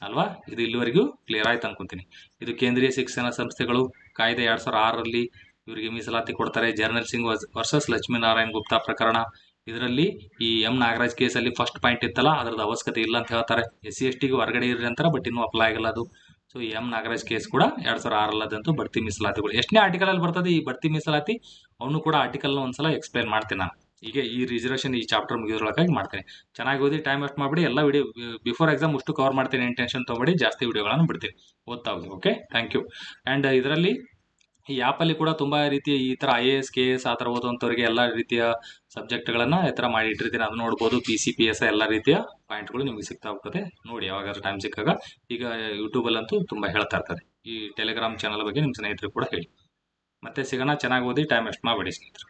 ಅಲ್ವಾ. ಇದು ಇಲ್ಲಿವರೆಗೂ ಕ್ಲಿಯರ್ ಆಯ್ತು ಅನ್ಕೊಂತೀನಿ. ಇದು ಕೇಂದ್ರೀಯ ಶಿಕ್ಷಣ ಸಂಸ್ಥೆಗಳು ಕಾಯ್ದೆ 2006ರಲ್ಲಿ ಇವರಿಗೆ ಮೀಸಲಾತಿ ಕೊಡ್ತಾರೆ. ಜರ್ನಲ್ ಸಿಂಗ್ ವರ್ಸಸ್ ಲಕ್ಷ್ಮೀನಾರಾಯಣ್ ಗುಪ್ತಾ ಪ್ರಕರಣ. ಇದರಲ್ಲಿ ಈ ನಾಗರಾಜ್ ಕೇಸಲ್ಲಿ ಫಸ್ಟ್ ಪಾಯಿಂಟ್ ಇತ್ತಲ್ಲ, ಅದ್ರದ್ದು ಅವಶ್ಯಕತೆ ಇಲ್ಲ ಅಂತ ಹೇಳ್ತಾರೆ. SC/STಗೆ ಹೊರಗಡೆ ಇರ್ರಿ ಅಂತಾರೆ, ಬಟ್ ಇನ್ನೂ ಅಪ್ಲೈ ಆಗಲ್ಲ ಅದು. ಸೊ ಈ ನಾಗರಾಜ್ ಕೇಸ್ ಕೂಡ 2006ರಲ್ಲದಂತೂ ಬಡ್ತಿ ಮೀಸಲಾತಿಗಳು. ಎಷ್ಟನೇ ಆರ್ಟಿಕಲ್ ಅಲ್ಲಿ ಬರ್ತದೆ ಈ ಬಡ್ತಿ ಮೀಸಲಾತಿ, ಅವನು ಕೂಡ ಆರ್ಟಿಕಲ್ನ ಒಂದ್ಸಲ ಎಕ್ಸ್ಪ್ಲೈನ್ ಮಾಡ್ತೀನಿ ನಾನು. ಈಗ ಈ ರಿಸರ್ವೇಷನ್ ಈ ಚಾಪ್ಟರ್ ಮುಗಿದ್ರೊಳಗಾಗಿ ಮಾಡ್ತೀನಿ. ಚೆನ್ನಾಗಿ ಓದಿ, ಟೈಮ್ ವೇಸ್ಟ್ ಮಾಡಿಬಿಡಿ. ಎಲ್ಲ ವಿಡಿಯೋ ಬಿಫೋರ್ ಎಕ್ಸಾಮ್ ಅಷ್ಟು ಕವರ್ ಮಾಡ್ತೀನಿ, ಏನು ಟೆನ್ಷನ್ ತೊಗೊಬೇಡಿ. ಜಾಸ್ತಿ ವಿಡಿಯೋಗಳನ್ನು ಬಿಡ್ತೀನಿ, ಓದ್ತಾ ಹೋಗಿ. Okay, thank you. ಆ್ಯಂಡ್ ಇದರಲ್ಲಿ ಈ ಆ್ಯಪಲ್ಲಿ ಕೂಡ ತುಂಬ ರೀತಿಯ ಈ ಥರ IAS KS ಆ ಥರ ಓದುವಂಥವ್ರಿಗೆ ಎಲ್ಲ ರೀತಿಯ ಸಬ್ಜೆಕ್ಟ್ಗಳನ್ನು ಈ ಥರ ಮಾಡಿ ಇಟ್ಟಿರ್ತೀನಿ. ಅದು ನೋಡ್ಬೋದು. PC PS ಎಲ್ಲ ರೀತಿಯ ಪಾಯಿಂಟ್ಗಳು ನಿಮಗೆ ಸಿಗ್ತಾ ಹೋಗ್ತದೆ. ನೋಡಿ ಯಾವಾಗಾದ್ರೂ ಟೈಮ್ ಸಿಕ್ಕಾಗ. ಈಗ ಯೂಟ್ಯೂಬಲ್ಲಂತೂ ತುಂಬ ಹೇಳ್ತಾ ಇರ್ತದೆ. ಈ ಟೆಲಿಗ್ರಾಮ್ ಚಾನಲ್ ಬಗ್ಗೆ ನಿಮ್ಮ ಸ್ನೇಹಿತರು ಕೂಡ ಹೇಳಿ. ಮತ್ತೆ ಸಿಗೋಣ. ಚೆನ್ನಾಗಿ ಓದಿ, ಟೈಮ್ ವೇಸ್ಟ್ ಮಾಡಬೇಡಿ ಸ್ನೇಹಿತರು.